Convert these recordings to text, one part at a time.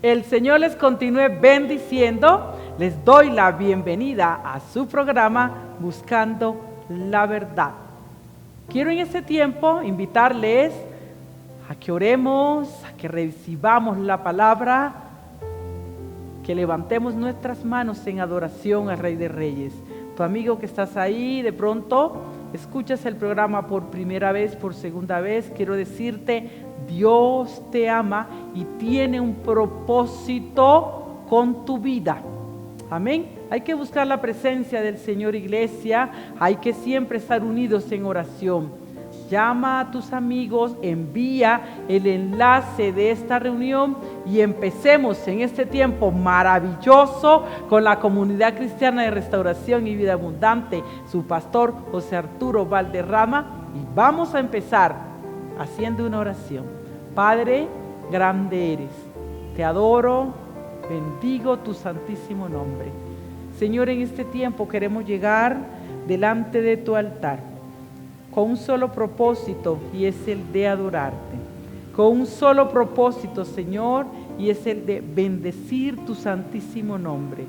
El Señor les continúe bendiciendo. Les doy la bienvenida a su programa Buscando la Verdad. Quiero en este tiempo invitarles a que oremos, a que recibamos la palabra, que levantemos nuestras manos en adoración al Rey de Reyes. Tu amigo que estás ahí, de pronto escuchas el programa por primera vez, por segunda vez, quiero decirte, Dios te ama y tiene un propósito con tu vida. Amén. Hay que buscar la presencia del Señor, iglesia. Hay que siempre estar unidos en oración. Llama a tus amigos, envía el enlace de esta reunión y empecemos en este tiempo maravilloso con la comunidad cristiana de Restauración y Vida Abundante, su pastor José Arturo Valderrama, y vamos a empezar haciendo una oración. Padre, grande eres, te adoro, bendigo tu santísimo nombre. Señor, en este tiempo queremos llegar delante de tu altar con un solo propósito, y es el de adorarte. Con un solo propósito, Señor, y es el de bendecir tu santísimo nombre.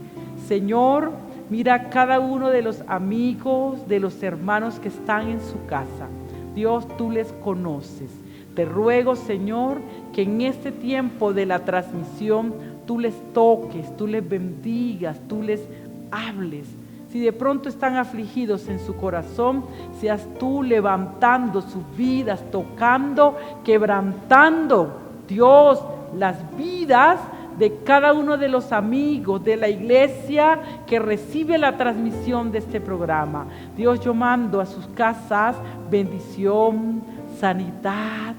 Señor, mira cada uno de los amigos, de los hermanos que están en su casa. Dios, tú les conoces. Te ruego, Señor, que en este tiempo de la transmisión tú les toques, tú les bendigas, tú les hables. Si de pronto están afligidos en su corazón, seas tú levantando sus vidas, tocando, quebrantando, Dios, las vidas de cada uno de los amigos de la iglesia que recibe la transmisión de este programa. Dios, yo mando a sus casas bendición, sanidad,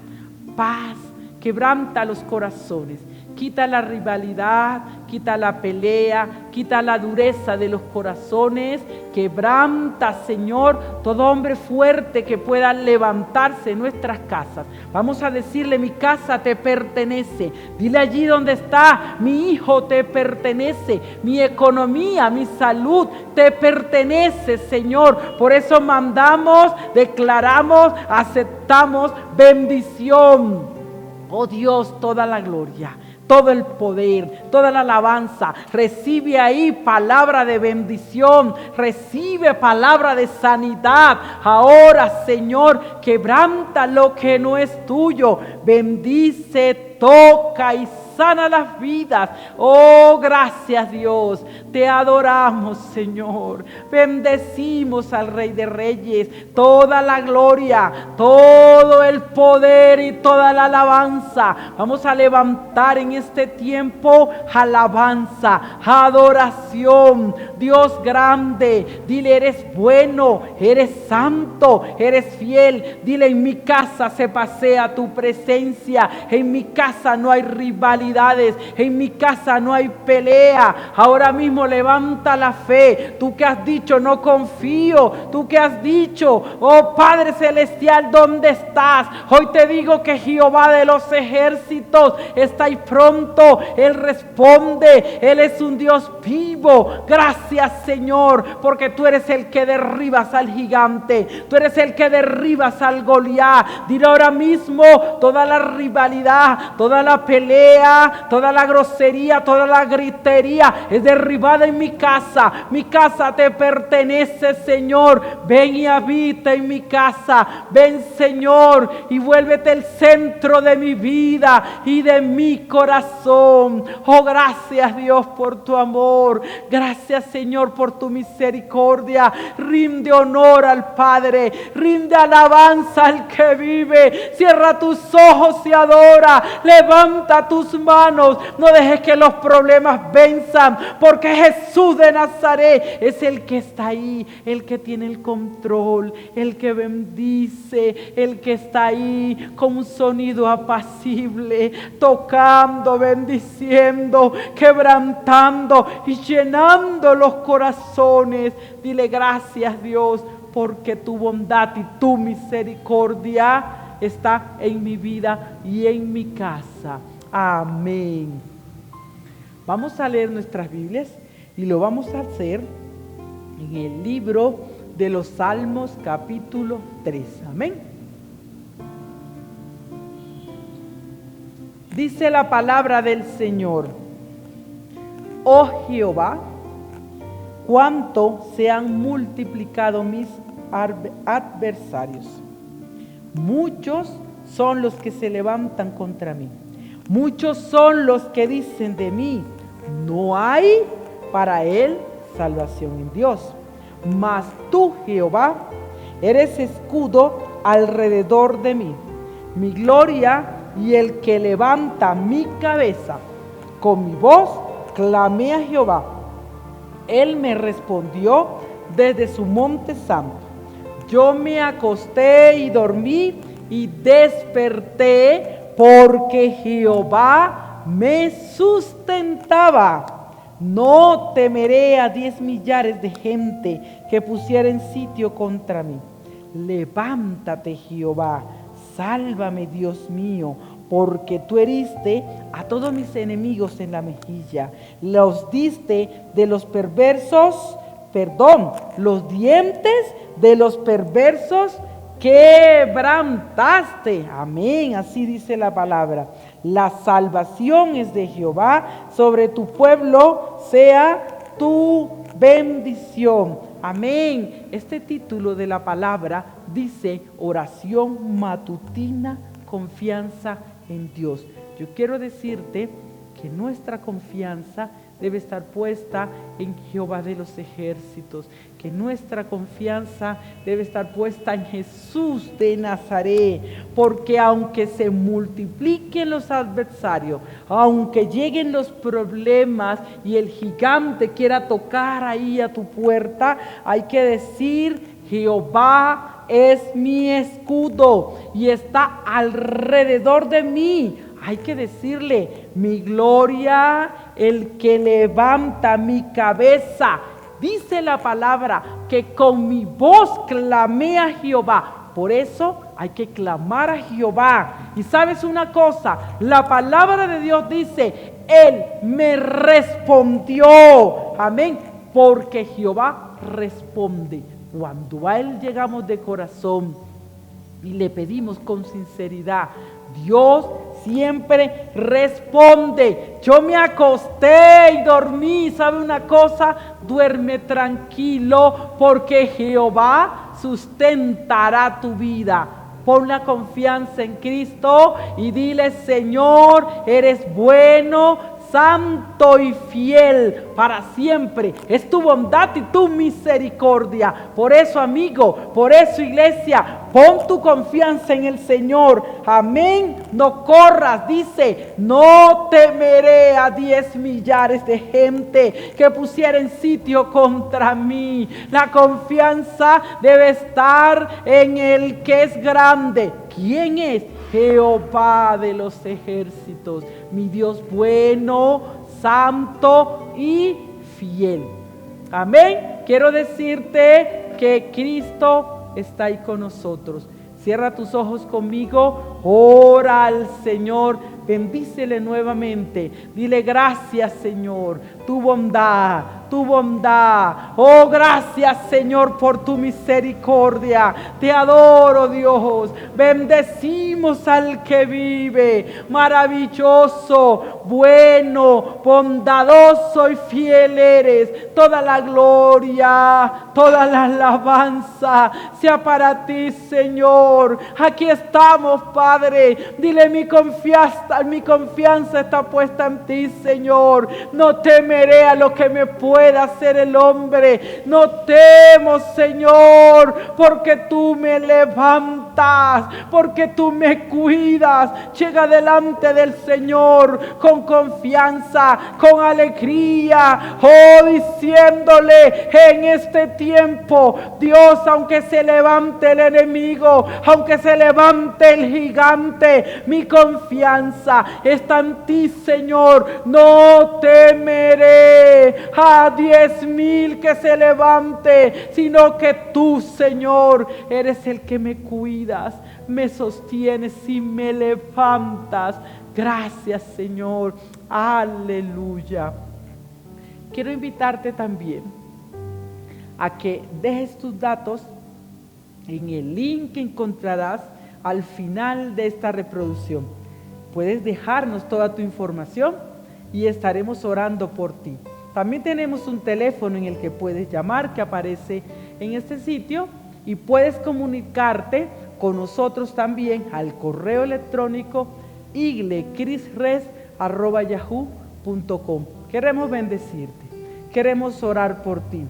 paz, quebranta los corazones. Quita la rivalidad, quita la pelea, quita la dureza de los corazones. Quebranta, Señor, todo hombre fuerte que pueda levantarse en nuestras casas. Vamos a decirle, mi casa te pertenece. Dile allí donde está, mi hijo te pertenece. Mi economía, mi salud te pertenece, Señor. Por eso mandamos, declaramos, aceptamos bendición. Oh Dios, toda la gloria, todo el poder, toda la alabanza, recibe ahí palabra de bendición, recibe palabra de sanidad. Ahora, Señor, quebranta lo que no es tuyo, bendice, toca y sana las vidas. Oh, gracias, Dios, te adoramos, Señor, bendecimos al Rey de Reyes, toda la gloria, todo el poder y toda la alabanza. Vamos a levantar en este tiempo alabanza, adoración. Dios grande, dile, eres bueno, eres santo, eres fiel. Dile, en mi casa se pasea tu presencia, en mi casa no hay rivalidades, en mi casa no hay pelea. Ahora mismo levanta la fe. Tú que has dicho, no confío. Tú que has dicho, oh Padre Celestial, ¿dónde estás? Hoy te digo que Jehová de los ejércitos está ahí pronto. Él responde. Él es un Dios vivo. Gracias, Señor, porque tú eres el que derribas al gigante. Tú eres el que derribas al Goliat. Dile ahora mismo, toda la rivalidad, toda la pelea, toda la grosería, toda la gritería es derribada en mi casa. Mi casa te pertenece, Señor. Ven y habita en mi casa. Ven, Señor, y vuélvete el centro de mi vida y de mi corazón. Oh, gracias, Dios, por tu amor. Gracias, Señor, por tu misericordia. Rinde honor al Padre. Rinde alabanza al que vive. Cierra tus ojos y adora. Levanta tus manos. No dejes que los problemas venzan, porque Jesús de Nazaret es el que está ahí, el que tiene el control, el que bendice, el que está ahí con un sonido apacible, tocando, bendiciendo, quebrantando y llenando los corazones. Dile, gracias, Dios, porque tu bondad y tu misericordia está en mi vida y en mi casa. Amén. Vamos a leer nuestras Biblias y lo vamos a hacer en el libro de los Salmos, capítulo 3. Amén. Dice la palabra del Señor: oh Jehová, cuánto se han multiplicado mis adversarios. Muchos son los que se levantan contra mí. Muchos son los que dicen de mí, no hay para él salvación en Dios. Mas tú, Jehová, eres escudo alrededor de mí, mi gloria y el que levanta mi cabeza. Con mi voz clamé a Jehová. Él me respondió desde su monte santo. Yo me acosté y dormí y desperté porque Jehová me sustentaba. No temeré a 10 millares de gente que pusieren sitio contra mí. Levántate, Jehová, sálvame, Dios mío, porque tú heriste a todos mis enemigos en la mejilla. Los diste de los perversos, los dientes de los perversos quebrantaste. Amén, así dice la palabra. La salvación es de Jehová, sobre tu pueblo sea tu bendición. Amén. Este título de la palabra dice oración matutina, confianza en Dios. Yo quiero decirte que nuestra confianza debe estar puesta en Jehová de los ejércitos, que nuestra confianza debe estar puesta en Jesús de Nazaret, porque aunque se multipliquen los adversarios, aunque lleguen los problemas y el gigante quiera tocar ahí a tu puerta, hay que decir: Jehová es mi escudo y está alrededor de mí. Hay que decirle: mi gloria, el que levanta mi cabeza. Dice la palabra que con mi voz clamé a Jehová. Por eso hay que clamar a Jehová. Y sabes una cosa, la palabra de Dios dice: Él me respondió. Amén. Porque Jehová responde. Cuando a Él llegamos de corazón y le pedimos con sinceridad, Dios siempre responde. Yo me acosté y dormí. ¿Sabe una cosa? Duerme tranquilo, porque Jehová sustentará tu vida. Pon la confianza en Cristo y dile: Señor, eres bueno, santo y fiel para siempre. Es tu bondad y tu misericordia. Por eso, amigo, por eso, iglesia, pon tu confianza en el Señor. Amén. No corras. Dice: no temeré a 10 millares de gente que pusieren sitio contra mí. La confianza debe estar en el que es grande. ¿Quién es? Jehová de los ejércitos, mi Dios bueno, santo y fiel. Amén. Quiero decirte que Cristo está ahí con nosotros. Cierra tus ojos conmigo, ora al Señor, bendícele nuevamente. Dile: gracias, Señor, tu bondad. Oh, gracias, Señor, por tu misericordia. Te adoro, Dios. Bendecimos al que vive. Maravilloso, bueno, bondadoso y fiel eres. Toda la gloria, toda la alabanza sea para ti, Señor. Aquí estamos, Padre. Dile: mi confianza está puesta en ti, Señor. No temeré a lo que me pueda hacer el hombre. No temo, Señor, porque tú me levantas, porque tú me cuidas. Llega delante del Señor con confianza, con alegría, diciéndole en este tiempo: Dios, aunque se levante el enemigo, aunque se levante el gigante, mi confianza está en ti, Señor. No temeré a 10,000 que se levante, sino que tú, Señor, eres el que me cuidas, me sostienes y me levantas. Gracias, Señor. Aleluya. Quiero invitarte también a que dejes tus datos en el link que encontrarás al final de esta reproducción. Puedes dejarnos toda tu información y estaremos orando por ti. También tenemos un teléfono en el que puedes llamar, que aparece en este sitio, y puedes comunicarte con nosotros también al correo electrónico iglecrisres@yahoo.com. Queremos bendecirte, queremos orar por ti.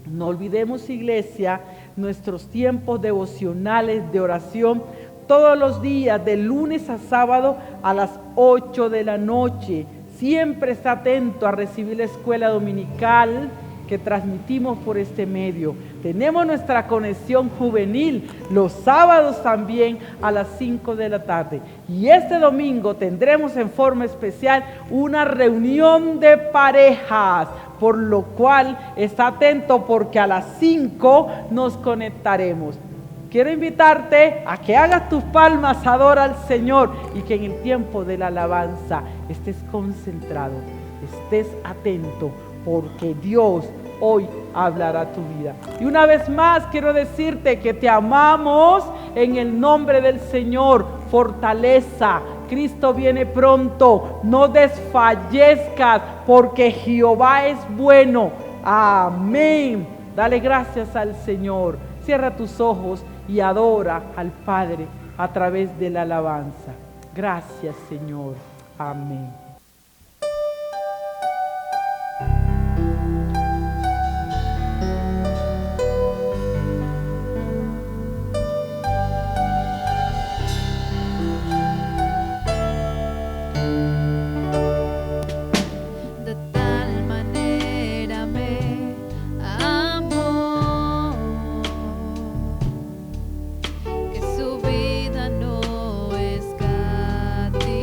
No olvidemos, iglesia, nuestros tiempos devocionales de oración todos los días, de lunes a sábado a las 8 de la noche. Siempre está atento a recibir la escuela dominical que transmitimos por este medio. Tenemos nuestra conexión juvenil los sábados también a las 5 de la tarde. Y este domingo tendremos en forma especial una reunión de parejas, por lo cual está atento porque a las 5 nos conectaremos. Quiero invitarte a que hagas tus palmas, adora al Señor y que en el tiempo de la alabanza estés concentrado, estés atento, porque Dios hoy hablará tu vida. Y una vez más quiero decirte que te amamos en el nombre del Señor. Fortaleza, Cristo viene pronto, no desfallezcas porque Jehová es bueno. Amén. Dale gracias al Señor. Cierra tus ojos y adora al Padre a través de la alabanza. Gracias, Señor. Amén. Su vida no escatimó.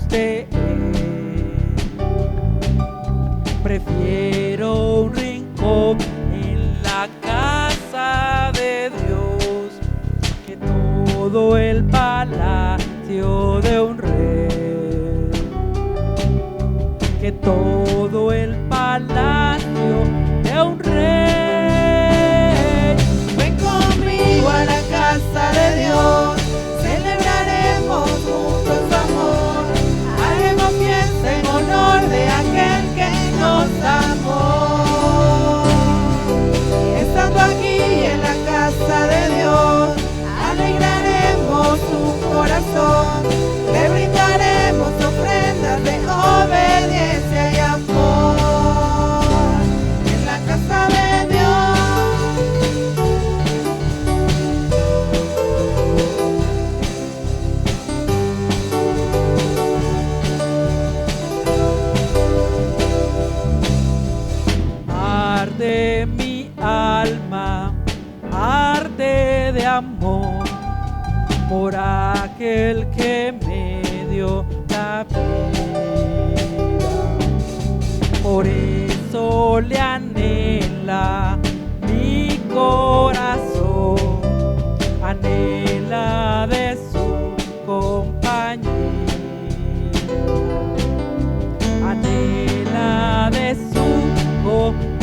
de Él. Prefiero un rincón en la casa de Dios que todo el palacio de un rey, que todo el palacio de un rey. Ven conmigo a la casa de Dios, celebraremos juntos su amor, haremos fiesta en honor de aquel que nos amó. Estando aquí en la casa de Dios, alegraremos su corazón, le brindaremos ofrendas de obediencia y amor. En la casa de Dios. Arde mi alma, arde de amor por aquel que me dio la vida. Por eso le anhela mi corazón, anhela de su compañía, anhela de su compañía.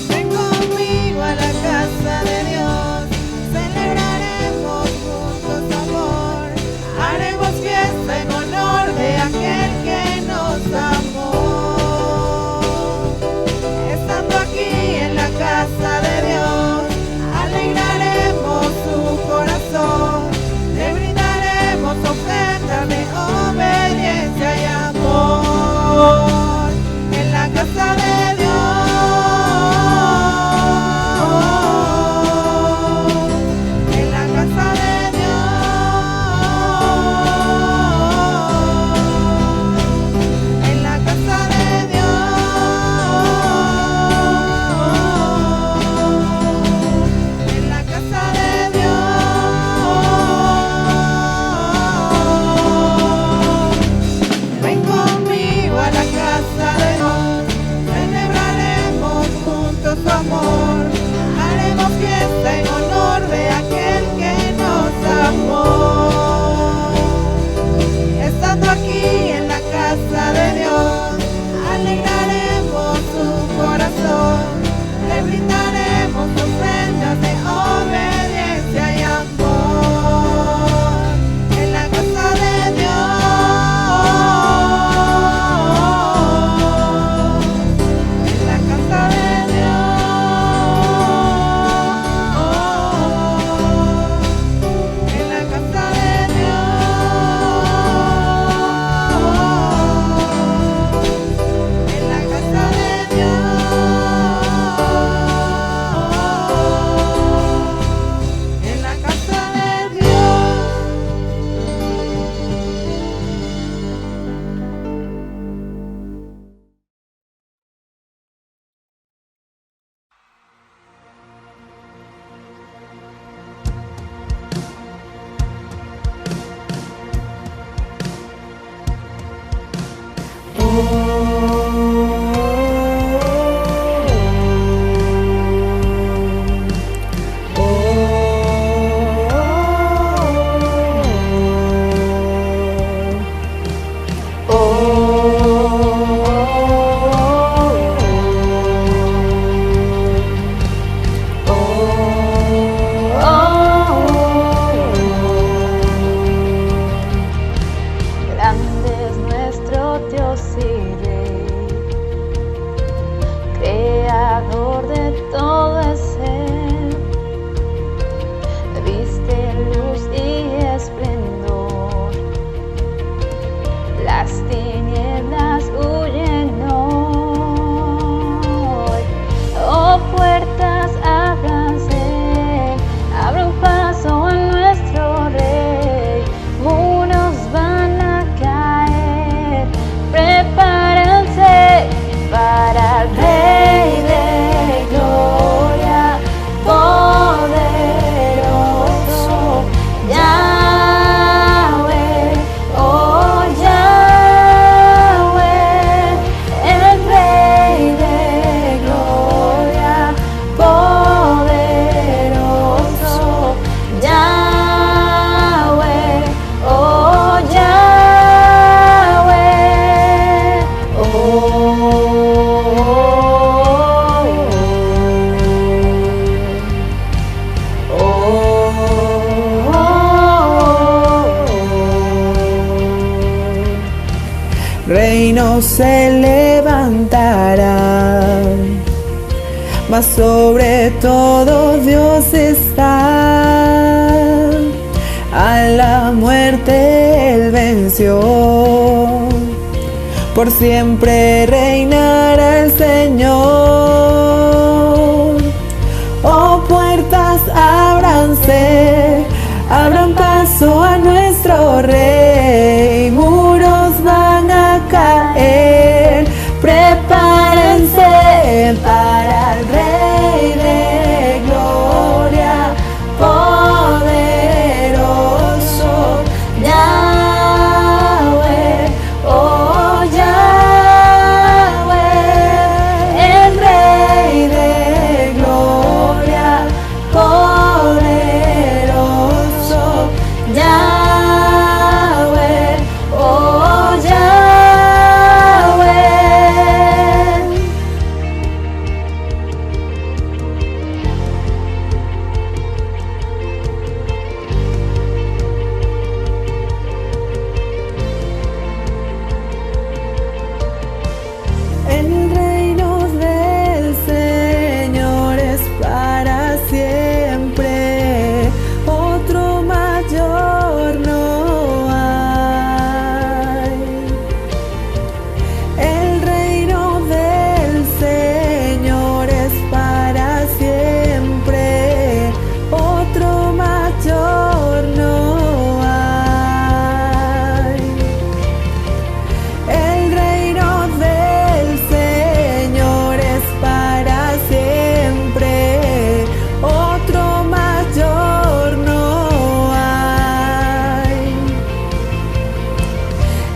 Ven conmigo a la casa de Dios, celebraremos juntos su amor, haremos fiesta en honor de aquel que nos amó. Estando aquí en la casa reino se levantará, mas sobre todo Dios está. A la muerte Él venció, por siempre reinará el Señor. Oh puertas, ábranse, abran paso a nuestro Rey. Muros van a caer, prepárense para el Rey de gloria, poderoso Yahweh, oh Yahweh, el Rey de gloria, poderoso Yahweh, oh Yahweh. El reino del Señor es para siempre, otro mayor no hay. El reino del Señor es para siempre, otro mayor no hay. El reino del Señor es para siempre, otro mayor no hay.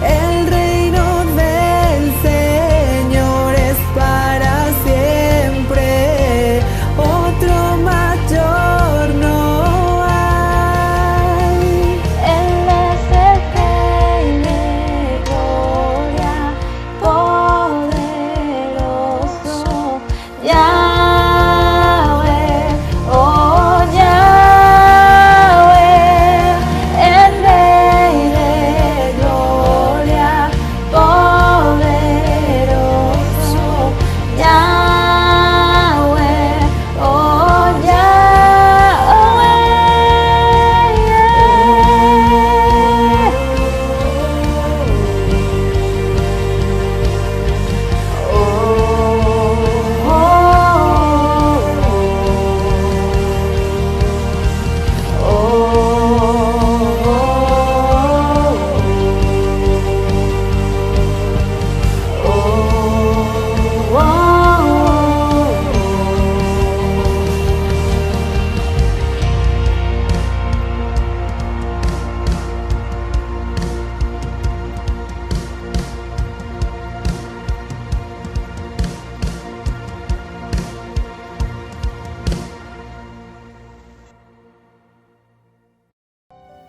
El reino del Señor es para siempre, otro mayor no hay. Él es el Rey de gloria, poderoso Yahweh, oh Yahweh, el Rey de gloria, poderoso Yahweh, oh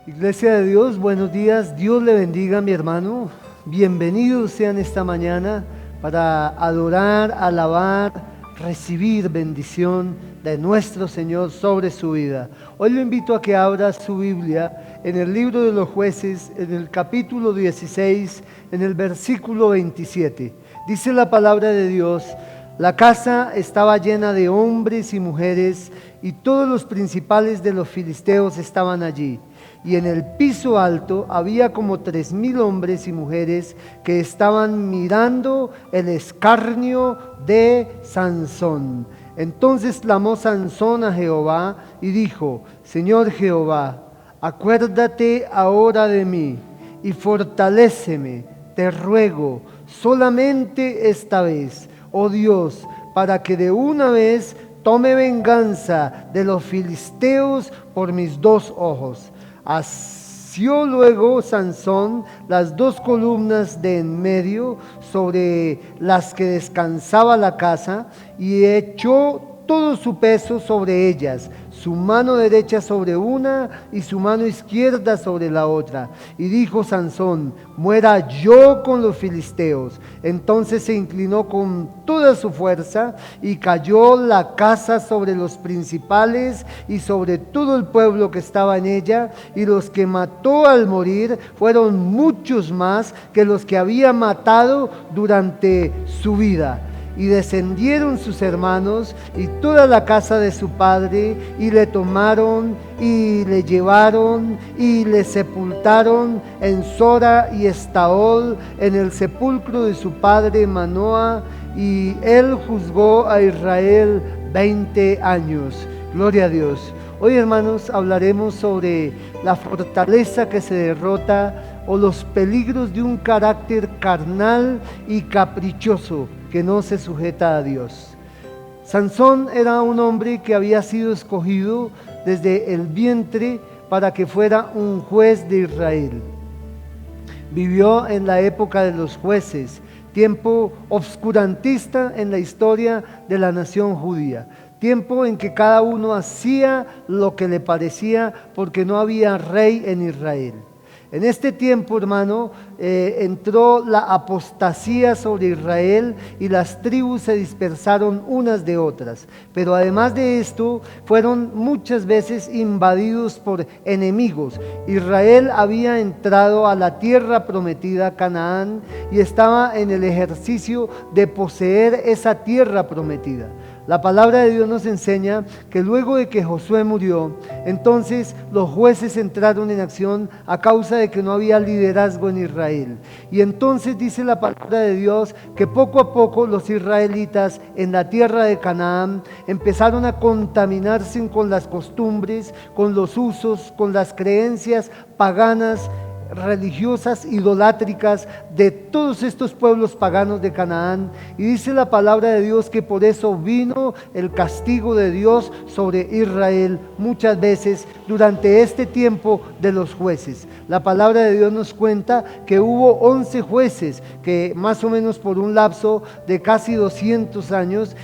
Iglesia de Dios, buenos días, Dios le bendiga mi hermano, bienvenidos sean esta mañana para adorar, alabar, recibir bendición de nuestro Señor sobre su vida. Hoy lo invito a que abra su Biblia en el libro de los Jueces, en el capítulo 16, en el versículo 27. Dice la palabra de Dios: la casa estaba llena de hombres y mujeres, y todos los principales de los filisteos estaban allí. Y en el piso alto había como 3,000 hombres y mujeres que estaban mirando el escarnio de Sansón. Entonces clamó Sansón a Jehová y dijo: Señor Jehová, acuérdate ahora de mí y fortaléceme, te ruego, solamente esta vez, oh Dios, para que de una vez tome venganza de los filisteos por mis 2 ojos. Asió luego Sansón las 2 columnas de en medio sobre las que descansaba la casa, y echó todo su peso sobre ellas, su mano derecha sobre una y su mano izquierda sobre la otra. Y dijo Sansón: muera yo con los filisteos. Entonces se inclinó con toda su fuerza y cayó la casa sobre los principales y sobre todo el pueblo que estaba en ella, y los que mató al morir fueron muchos más que los que había matado durante su vida. Y descendieron sus hermanos y toda la casa de su padre, y le tomaron y le llevaron y le sepultaron en Sora y Estaol, en el sepulcro de su padre Manoah, y él juzgó a Israel 20 años. Gloria a Dios. Hoy, hermanos, hablaremos sobre la fortaleza que se derrota o los peligros de un carácter carnal y caprichoso que no se sujeta a Dios. Sansón era un hombre que había sido escogido desde el vientre para que fuera un juez de Israel. Vivió en la época de los jueces, tiempo obscurantista en la historia de la nación judía. Tiempo en que cada uno hacía lo que le parecía porque no había rey en Israel. En este tiempo, hermano, entró la apostasía sobre Israel y las tribus se dispersaron unas de otras. Pero además de esto, fueron muchas veces invadidos por enemigos. Israel había entrado a la tierra prometida, Canaán, y estaba en el ejercicio de poseer esa tierra prometida. La palabra de Dios nos enseña que luego de que Josué murió, entonces los jueces entraron en acción a causa de que no había liderazgo en Israel. Y entonces dice la palabra de Dios que poco a poco los israelitas en la tierra de Canaán empezaron a contaminarse con las costumbres, con los usos, con las creencias paganas, religiosas, idolátricas de todos estos pueblos paganos de Canaán. Y dice la palabra de Dios que por eso vino el castigo de Dios sobre Israel muchas veces durante este tiempo de los jueces. La palabra de Dios nos cuenta que hubo 11 jueces que más o menos por un lapso de casi 200 años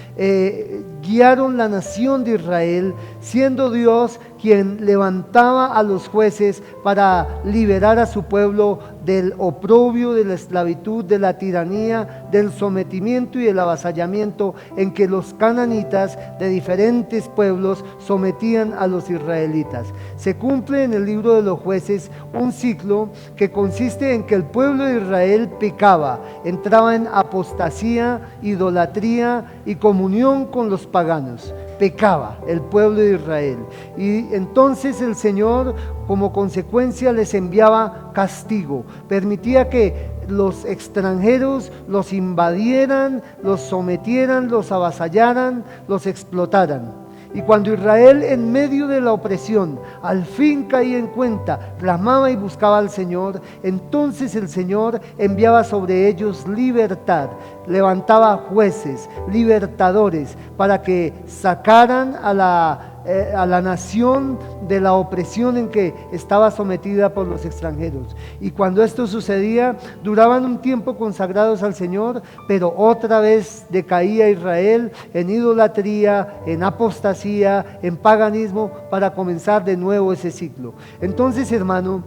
guiaron la nación de Israel, siendo Dios quien levantaba a los jueces para liberar a su pueblo del oprobio, de la esclavitud, de la tiranía, del sometimiento y del avasallamiento en que los cananitas de diferentes pueblos sometían a los israelitas. Se cumple en el libro de los jueces un ciclo que consiste en que el pueblo de Israel pecaba, entraba en apostasía, idolatría y comunión con los paganos. Pecaba el pueblo de Israel, y entonces el Señor como consecuencia les enviaba castigo, permitía que los extranjeros los invadieran, los sometieran, los avasallaran, los explotaran. Y cuando Israel, en medio de la opresión, al fin caía en cuenta, clamaba y buscaba al Señor, entonces el Señor enviaba sobre ellos libertad, levantaba jueces, libertadores, para que sacaran a la nación de la opresión en que estaba sometida por los extranjeros. Y cuando esto sucedía, duraban un tiempo consagrados al Señor, pero otra vez decaía Israel en idolatría, en apostasía, en paganismo, para comenzar de nuevo ese ciclo. Entonces, hermano,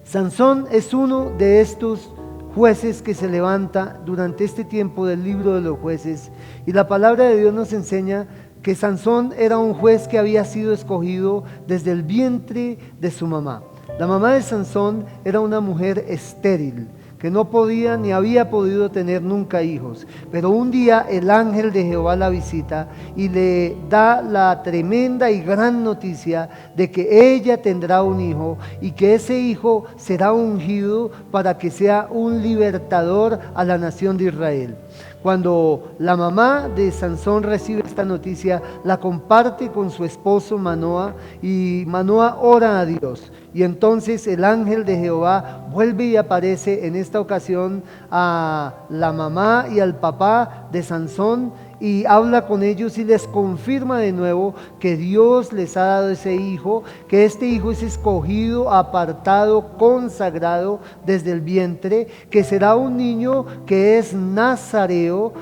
Sansón es uno de estos jueces que se levanta durante este tiempo del libro de los jueces, y la palabra de Dios nos enseña que Sansón era un juez que había sido escogido desde el vientre de su mamá. La mamá de Sansón era una mujer estéril, que no podía ni había podido tener nunca hijos. Pero un día el ángel de Jehová la visita y le da la tremenda y gran noticia de que ella tendrá un hijo y que ese hijo será ungido para que sea un libertador a la nación de Israel. Cuando la mamá de Sansón recibe esta noticia, la comparte con su esposo Manoah, y Manoah ora a Dios. Y entonces el ángel de Jehová vuelve y aparece en esta ocasión a la mamá y al papá de Sansón, y habla con ellos y les confirma de nuevo que Dios les ha dado ese hijo, que este hijo es escogido, apartado, consagrado desde el vientre, que será un niño que es nazareo,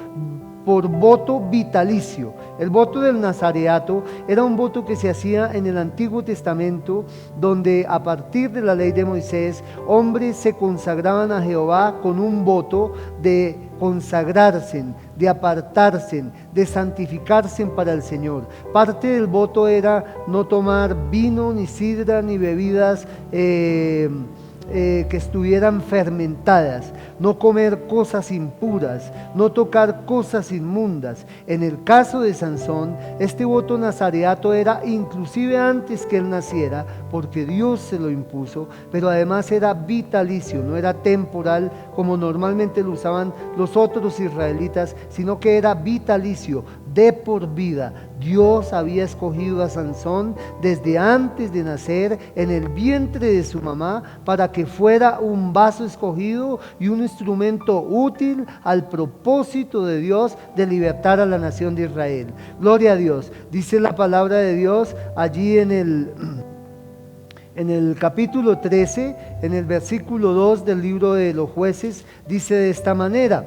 por voto vitalicio. El voto del nazareato era un voto que se hacía en el Antiguo Testamento, donde a partir de la ley de Moisés, hombres se consagraban a Jehová con un voto de consagrarse, de apartarse, de santificarse para el Señor. Parte del voto era no tomar vino, ni sidra, ni bebidas que estuvieran fermentadas, no comer cosas impuras, no tocar cosas inmundas. En el caso de Sansón, este voto nazareato era inclusive antes que él naciera, porque Dios se lo impuso, pero además era vitalicio, no era temporal como normalmente lo usaban los otros israelitas, sino que era vitalicio, de por vida. Dios había escogido a Sansón desde antes de nacer en el vientre de su mamá para que fuera un vaso escogido y un instrumento útil al propósito de Dios de libertar a la nación de Israel. Gloria a Dios. Dice la palabra de Dios allí en el capítulo 13, en el versículo 2 del libro de los Jueces, dice de esta manera: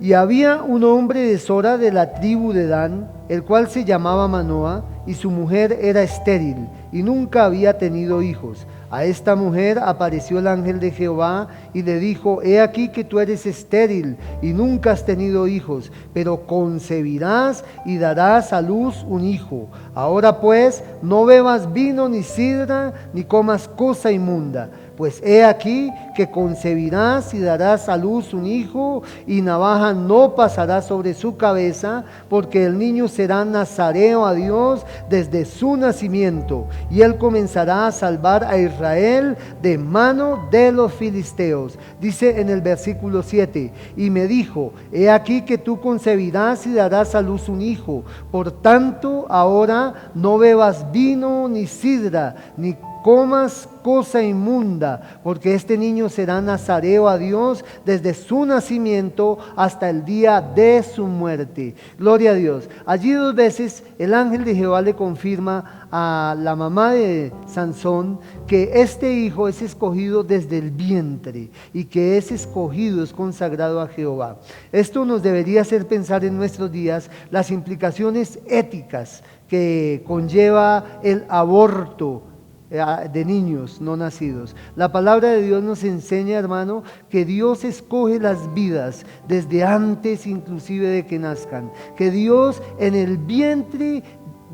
y había un hombre de Sora de la tribu de Dan, el cual se llamaba Manoa, y su mujer era estéril, y nunca había tenido hijos. A esta mujer apareció el ángel de Jehová y le dijo: he aquí que tú eres estéril y nunca has tenido hijos, pero concebirás y darás a luz un hijo. Ahora pues, no bebas vino ni sidra, ni comas cosa inmunda. Pues he aquí que concebirás y darás a luz un hijo, y navaja no pasará sobre su cabeza, porque el niño será nazareo a Dios desde su nacimiento, y él comenzará a salvar a Israel de mano de los filisteos. Dice en el versículo 7: y me dijo: he aquí que tú concebirás y darás a luz un hijo, por tanto ahora no bebas vino ni sidra, ni comas cosa inmunda, porque este niño será nazareo a Dios desde su nacimiento hasta el día de su muerte. Gloria a Dios. Allí dos veces el ángel de Jehová le confirma a la mamá de Sansón que este hijo es escogido desde el vientre y que es escogido, es consagrado a Jehová. Esto nos debería hacer pensar en nuestros días las implicaciones éticas que conlleva el aborto de niños no nacidos. La palabra de Dios nos enseña, hermano, que Dios escoge las vidas desde antes inclusive de que nazcan, que Dios en el vientre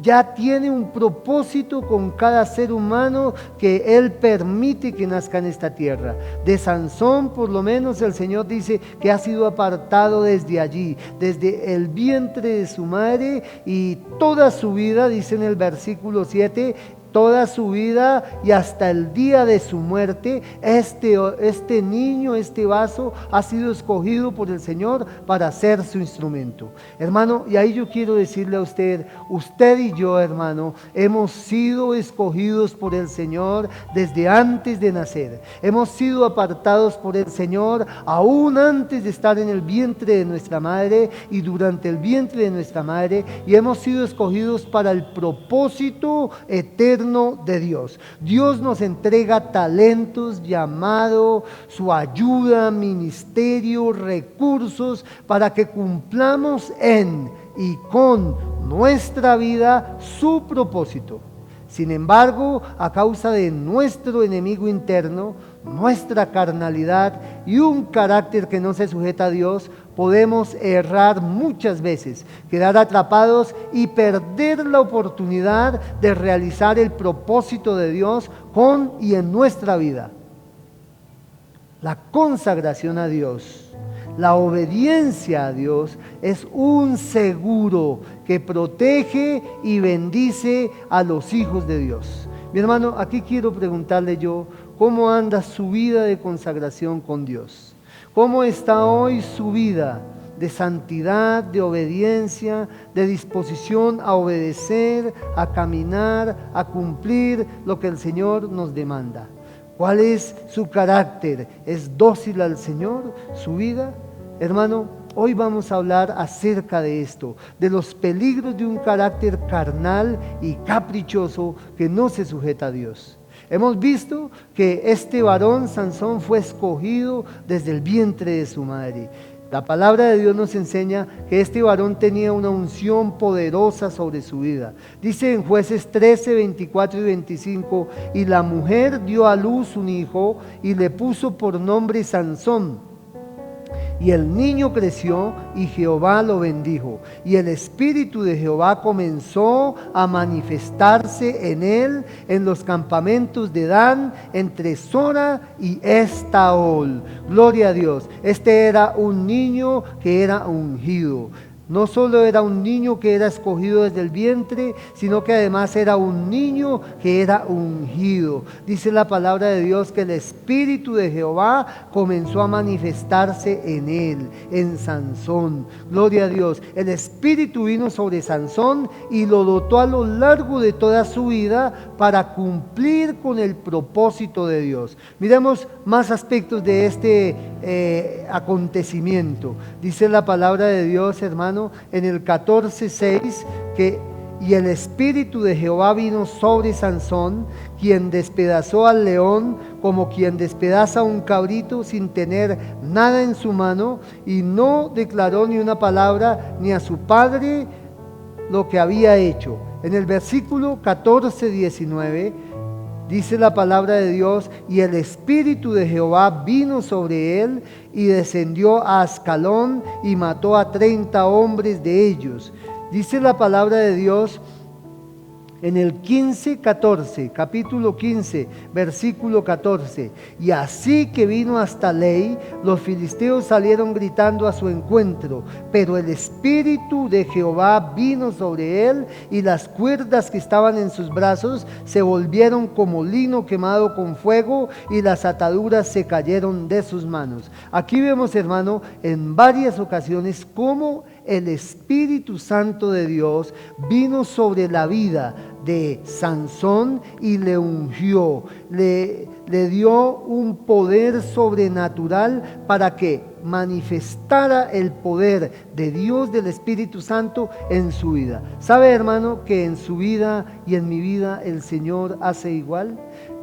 ya tiene un propósito con cada ser humano que Él permite que nazca en esta tierra. De Sansón, por lo menos, el Señor dice que ha sido apartado desde allí, desde el vientre de su madre, y toda su vida, dice en el versículo 7, toda su vida y hasta el día de su muerte, este niño, este vaso ha sido escogido por el Señor para ser su instrumento. Hermano, y ahí yo quiero decirle a usted y yo, hermano, hemos sido escogidos por el Señor desde antes de nacer. Hemos sido apartados por el Señor aún antes de estar en el vientre de nuestra madre y durante el vientre de nuestra madre, y hemos sido escogidos para el propósito eterno de Dios. Dios nos entrega talentos, llamado, su ayuda, ministerio, recursos para que cumplamos en y con nuestra vida su propósito. Sin embargo, a causa de nuestro enemigo interno, nuestra carnalidad y un carácter que no se sujeta a Dios, podemos errar muchas veces, quedar atrapados y perder la oportunidad de realizar el propósito de Dios con y en nuestra vida. La consagración a Dios, la obediencia a Dios es un seguro que protege y bendice a los hijos de Dios. Mi hermano, aquí quiero preguntarle yo, ¿cómo anda su vida de consagración con Dios? ¿Cómo está hoy su vida de santidad, de obediencia, de disposición a obedecer, a caminar, a cumplir lo que el Señor nos demanda? ¿Cuál es su carácter? ¿Es dócil al Señor su vida? Hermano, hoy vamos a hablar acerca de esto, de los peligros de un carácter carnal y caprichoso que no se sujeta a Dios. Hemos visto que este varón Sansón fue escogido desde el vientre de su madre. La palabra de Dios nos enseña que este varón tenía una unción poderosa sobre su vida. Dice en Jueces 13, 24 y 25, y la mujer dio a luz un hijo y le puso por nombre Sansón. Y el niño creció y Jehová lo bendijo. Y el Espíritu de Jehová comenzó a manifestarse en él en los campamentos de Dan, entre Sora y Estaol. Gloria a Dios. Este era un niño que era ungido. No solo era un niño que era escogido desde el vientre, sino que además era un niño que era ungido. Dice la palabra de Dios que el Espíritu de Jehová comenzó a manifestarse en él, en Sansón. Gloria a Dios. El Espíritu vino sobre Sansón y lo dotó a lo largo de toda su vida para cumplir con el propósito de Dios. Miremos más aspectos de este acontecimiento. Dice la palabra de Dios, hermano, en el 14:6, que y el Espíritu de Jehová vino sobre Sansón, quien despedazó al león como quien despedaza un cabrito sin tener nada en su mano, y no declaró ni una palabra ni a su padre lo que había hecho. En el versículo 14-19 dice la palabra de Dios, y el Espíritu de Jehová vino sobre él y descendió a Ascalón y mató a 30 hombres de ellos. Dice la palabra de Dios en el 15:14, capítulo 15, versículo 14. Y así que vino hasta Ley, los filisteos salieron gritando a su encuentro, pero el Espíritu de Jehová vino sobre él, y las cuerdas que estaban en sus brazos se volvieron como lino quemado con fuego, y las ataduras se cayeron de sus manos. Aquí vemos, hermano, en varias ocasiones cómo el Espíritu Santo de Dios vino sobre la vida de Sansón y le ungió, le dio un poder sobrenatural para que manifestara el poder de Dios, del Espíritu Santo en su vida. ¿Sabe, hermano, que en su vida y en mi vida el Señor hace igual?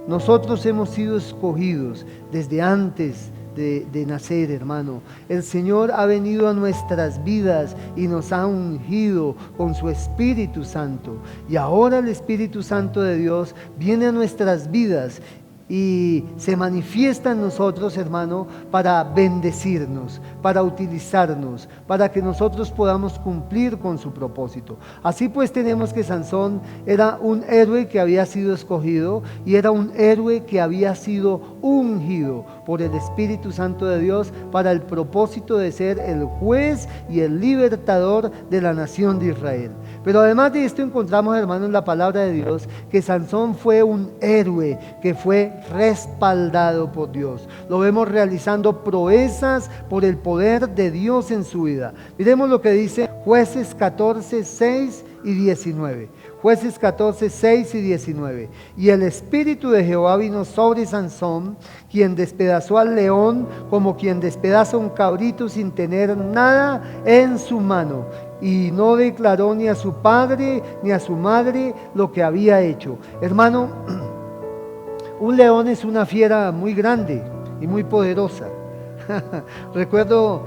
Nosotros hemos sido escogidos desde antes de nacer, hermano. El Señor ha venido a nuestras vidas y nos ha ungido con su Espíritu Santo. Y ahora el Espíritu Santo de Dios viene a nuestras vidas y se manifiesta en nosotros, hermano, para bendecirnos, para utilizarnos, para que nosotros podamos cumplir con su propósito. Así pues tenemos que Sansón era un héroe que había sido escogido y era un héroe que había sido ungido por el Espíritu Santo de Dios para el propósito de ser el juez y el libertador de la nación de Israel. Pero además de esto encontramos, hermano, en la palabra de Dios que Sansón fue un héroe que fue respaldado por Dios. Lo vemos realizando proezas por el poder de Dios en su vida. Miremos lo que dice Jueces 14, 6 y 19. Jueces 14, 6 y 19. Y el Espíritu de Jehová vino sobre Sansón, quien despedazó al león como quien despedaza un cabrito sin tener nada en su mano. Y no declaró ni a su padre ni a su madre lo que había hecho. Hermano, un león es una fiera muy grande y muy poderosa. Recuerdo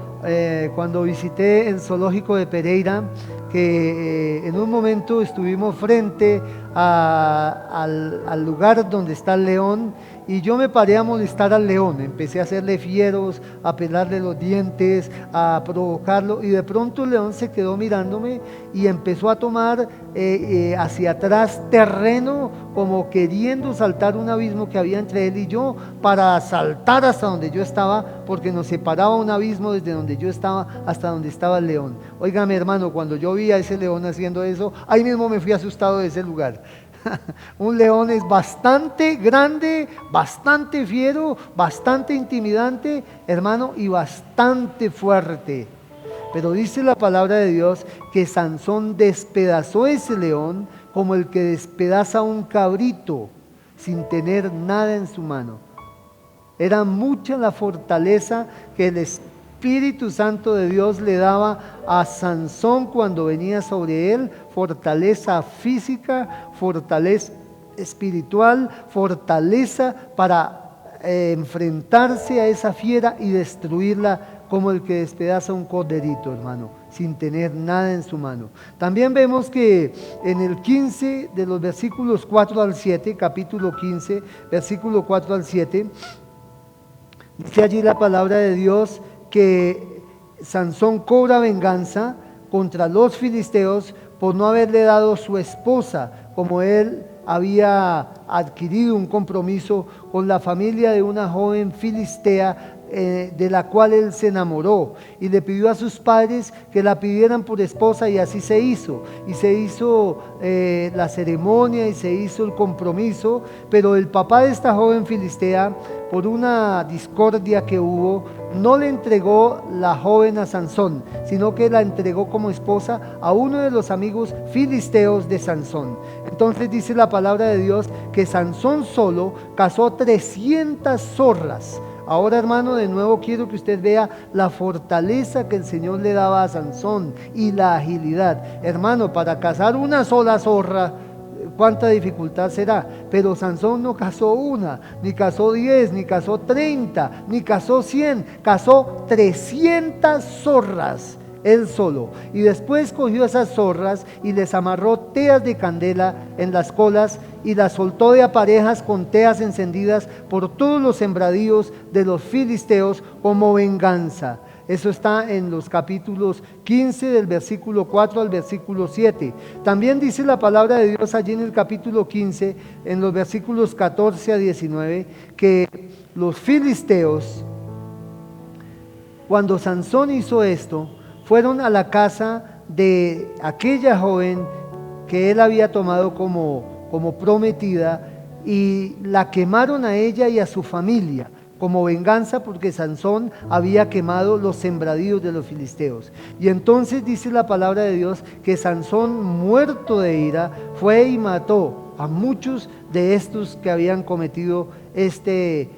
cuando visité el zoológico de Pereira, que en un momento estuvimos frente al lugar donde está el león, y yo me paré a molestar al león. Empecé a hacerle fieros, a pelarle los dientes, a provocarlo, y de pronto el león se quedó mirándome y empezó a tomar hacia atrás terreno, como queriendo saltar un abismo que había entre él y yo, para saltar hasta donde yo estaba, porque nos separaba un abismo desde donde yo estaba hasta donde estaba el león. Óigame, hermano, cuando yo vi a ese león haciendo eso, ahí mismo me fui asustado de ese lugar. Un león es bastante grande, bastante fiero, bastante intimidante, hermano, y bastante fuerte. Pero dice la palabra de Dios que Sansón despedazó ese león como el que despedaza un cabrito sin tener nada en su mano. Era mucha la fortaleza que el Espíritu Santo de Dios le daba a Sansón cuando venía sobre él, fortaleza física, fortaleza espiritual, fortaleza para enfrentarse a esa fiera y destruirla como el que despedaza un corderito, hermano, sin tener nada en su mano. También vemos que en el 15 de los versículos 4 al 7, capítulo 15, versículo 4 al 7, dice allí la palabra de Dios que Sansón cobra venganza contra los filisteos por no haberle dado su esposa, como él había adquirido un compromiso con la familia de una joven filistea de la cual él se enamoró, y le pidió a sus padres que la pidieran por esposa, y así se hizo, la ceremonia y se hizo el compromiso. Pero el papá de esta joven filistea, por una discordia que hubo, no le entregó la joven a Sansón, sino que la entregó como esposa a uno de los amigos filisteos de Sansón. Entonces dice la palabra de Dios que Sansón solo cazó 300 zorras. Ahora, hermano, de nuevo quiero que usted vea la fortaleza que el Señor le daba a Sansón y la agilidad. Hermano, para cazar una sola zorra, cuánta dificultad será. Pero Sansón no cazó una, ni cazó 10, ni cazó 30, ni cazó 100, cazó 300 zorras él solo. Y después cogió esas zorras y les amarró teas de candela en las colas y las soltó de a parejas con teas encendidas por todos los sembradíos de los filisteos como venganza. Eso está en los capítulos 15 del versículo 4 al versículo 7. También dice la palabra de Dios allí en el capítulo 15, en los versículos 14 a 19, que los filisteos, cuando Sansón hizo esto, fueron a la casa de aquella joven que él había tomado como prometida, y la quemaron a ella y a su familia como venganza, porque Sansón había quemado los sembradíos de los filisteos. Y entonces dice la palabra de Dios que Sansón, muerto de ira, fue y mató a muchos de estos que habían cometido este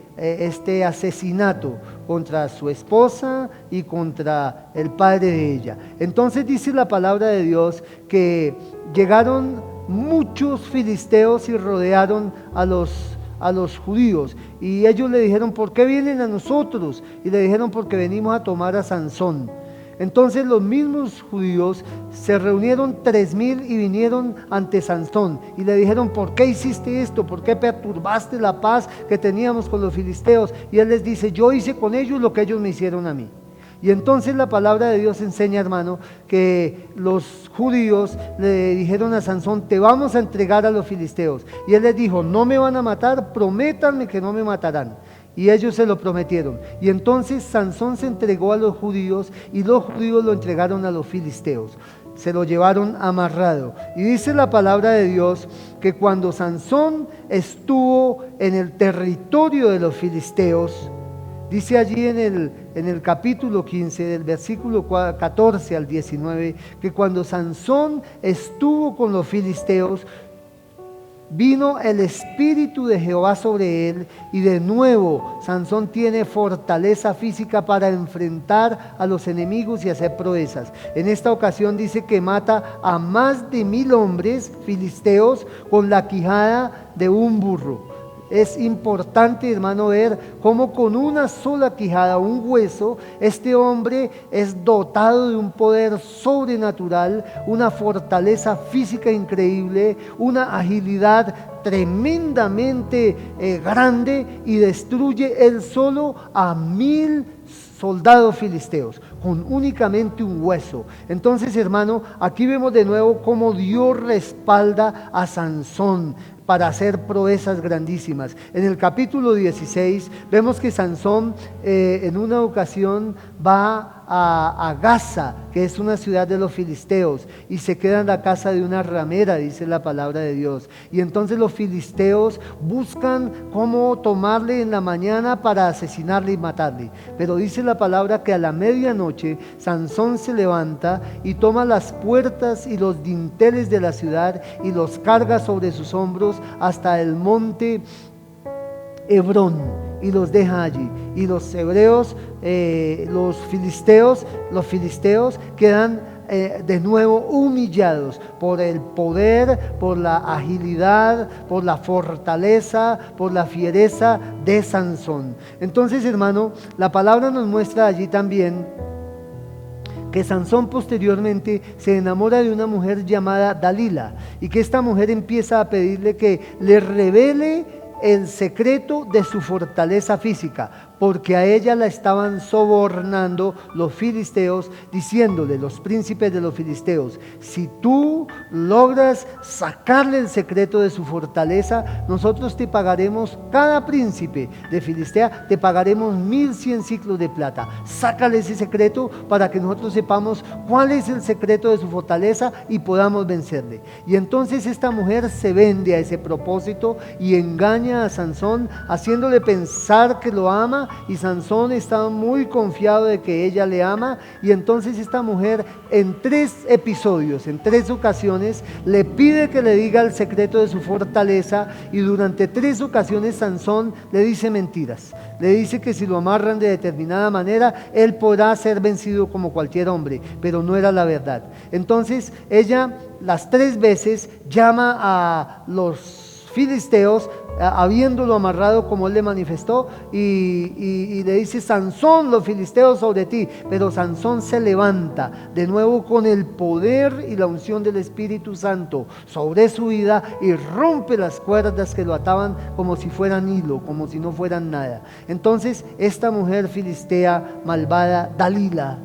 asesinato contra su esposa y contra el padre de ella. Entonces dice la palabra de Dios que llegaron muchos filisteos y rodearon a los judíos, y ellos le dijeron: ¿por qué vienen a nosotros? Y le dijeron: porque venimos a tomar a Sansón. Entonces los mismos judíos se reunieron 3,000 y vinieron ante Sansón y le dijeron: ¿por qué hiciste esto? ¿Por qué perturbaste la paz que teníamos con los filisteos? Y él les dice: yo hice con ellos lo que ellos me hicieron a mí. Y entonces la palabra de Dios enseña, hermano, que los judíos le dijeron a Sansón: te vamos a entregar a los filisteos. Y él les dijo: no me van a matar, prométanme que no me matarán. Y ellos se lo prometieron. Y entonces Sansón se entregó a los judíos y los judíos lo entregaron a los filisteos. Se lo llevaron amarrado. Y dice la palabra de Dios que cuando Sansón estuvo en el territorio de los filisteos, dice allí en el capítulo 15, del versículo 14 al 19, que cuando Sansón estuvo con los filisteos, vino el Espíritu de Jehová sobre él, y de nuevo Sansón tiene fortaleza física para enfrentar a los enemigos y hacer proezas. En esta ocasión dice que mata a más de 1,000 hombres filisteos con la quijada de un burro. Es importante, hermano, ver cómo con una sola quijada, un hueso, este hombre es dotado de un poder sobrenatural, una fortaleza física increíble, una agilidad tremendamente grande, y destruye él solo a 1,000 soldados filisteos con únicamente un hueso. Entonces, hermano, aquí vemos de nuevo cómo Dios respalda a Sansón para hacer proezas grandísimas. En el capítulo 16 vemos que Sansón en una ocasión va a Gaza, que es una ciudad de los filisteos, y se queda en la casa de una ramera, dice la palabra de Dios. Y entonces los filisteos buscan cómo tomarle en la mañana para asesinarle y matarle. Pero dice la palabra que a la medianoche Sansón se levanta y toma las puertas y los dinteles de la ciudad y los carga sobre sus hombros hasta el monte Hebrón, y los deja allí. Y los hebreos, los filisteos quedan de nuevo humillados por el poder, por la agilidad, por la fortaleza, por la fiereza de Sansón. Entonces, hermano, la palabra nos muestra allí también que Sansón posteriormente se enamora de una mujer llamada Dalila, y que esta mujer empieza a pedirle que le revele el secreto de su fortaleza física, porque a ella la estaban sobornando los filisteos, diciéndole, los príncipes de los filisteos: si tú logras sacarle el secreto de su fortaleza, nosotros te pagaremos, cada príncipe de Filistea, te pagaremos 1100 ciclos de plata. Sácale ese secreto para que nosotros sepamos cuál es el secreto de su fortaleza y podamos vencerle. Y entonces esta mujer se vende a ese propósito y engaña a Sansón, haciéndole pensar que lo ama, y Sansón está muy confiado de que ella le ama. Y entonces esta mujer, en 3 episodios, en 3 ocasiones, le pide que le diga el secreto de su fortaleza, y durante 3 ocasiones Sansón le dice mentiras. Le dice que si lo amarran de determinada manera, él podrá ser vencido como cualquier hombre, pero no era la verdad. Entonces ella, las 3 veces, llama a los filisteos, habiéndolo amarrado como él le manifestó, y le dice: Sansón, los filisteos sobre ti. Pero Sansón se levanta de nuevo con el poder y la unción del Espíritu Santo sobre su vida, y rompe las cuerdas que lo ataban como si fueran hilo, como si no fueran nada. Entonces esta mujer filistea malvada, Dalila,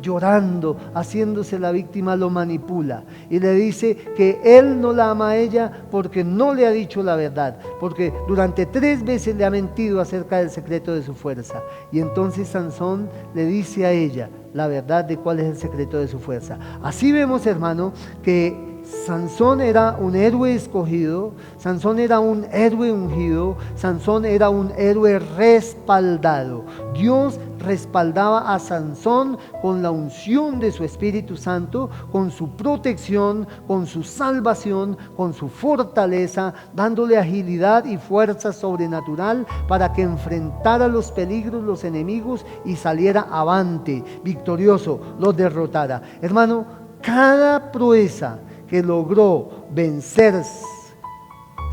llorando, haciéndose la víctima, lo manipula y le dice que él no la ama a ella porque no le ha dicho la verdad, porque durante 3 veces le ha mentido acerca del secreto de su fuerza. Y entonces Sansón le dice a ella la verdad de cuál es el secreto de su fuerza. Así vemos, hermano, que Sansón era un héroe escogido, Sansón era un héroe ungido, Sansón era un héroe respaldado. Dios respaldaba a Sansón con la unción de su Espíritu Santo, con su protección, con su salvación, con su fortaleza, dándole agilidad y fuerza sobrenatural para que enfrentara los peligros, los enemigos, y saliera avante, victorioso, los derrotara. Hermano, cada proeza que logró vencer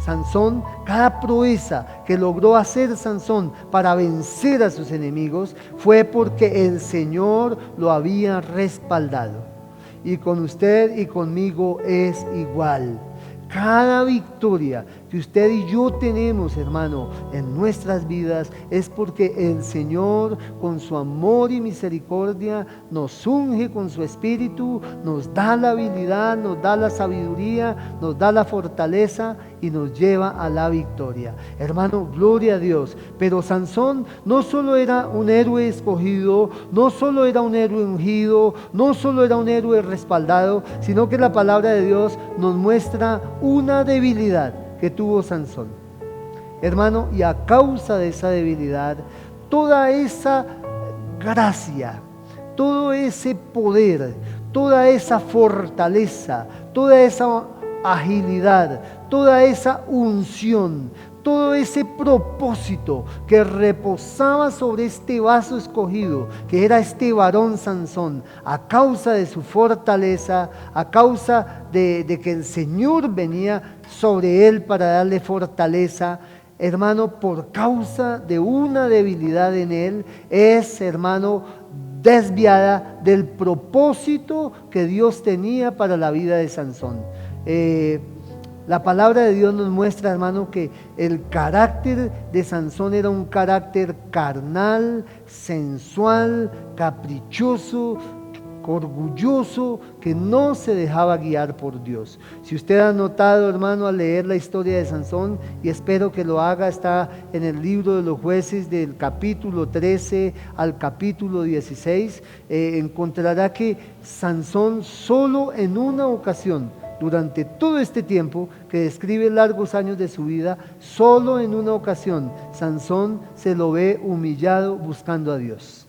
Sansón, cada proeza que logró hacer Sansón para vencer a sus enemigos, fue porque el Señor lo había respaldado. Y con usted y conmigo es igual. Cada victoria que usted y yo tenemos, hermano, en nuestras vidas, es porque el Señor, con su amor y misericordia, nos unge con su Espíritu, nos da la habilidad, nos da la sabiduría, nos da la fortaleza y nos lleva a la victoria. Hermano, gloria a Dios. Pero Sansón no solo era un héroe escogido, no solo era un héroe ungido, no solo era un héroe respaldado, sino que la palabra de Dios nos muestra una debilidad que tuvo Sansón. Hermano, y a causa de esa debilidad, toda esa gracia, todo ese poder, toda esa fortaleza, toda esa agilidad, toda esa unción, todo ese propósito que reposaba sobre este vaso escogido, que era este varón Sansón, a causa de su fortaleza, a causa de que el Señor venía sobre él para darle fortaleza, hermano, por causa de una debilidad en él, es, hermano, desviada del propósito que Dios tenía para la vida de Sansón. La palabra de Dios nos muestra, hermano, que el carácter de Sansón era un carácter carnal, sensual, caprichoso, orgulloso, que no se dejaba guiar por Dios. Si usted ha notado, hermano, al leer la historia de Sansón, y espero que lo haga, está en el libro de los Jueces, del capítulo 13 al capítulo 16, encontrará que Sansón solo en una ocasión, durante todo este tiempo que describe largos años de su vida, solo en una ocasión Sansón se lo ve humillado buscando a Dios.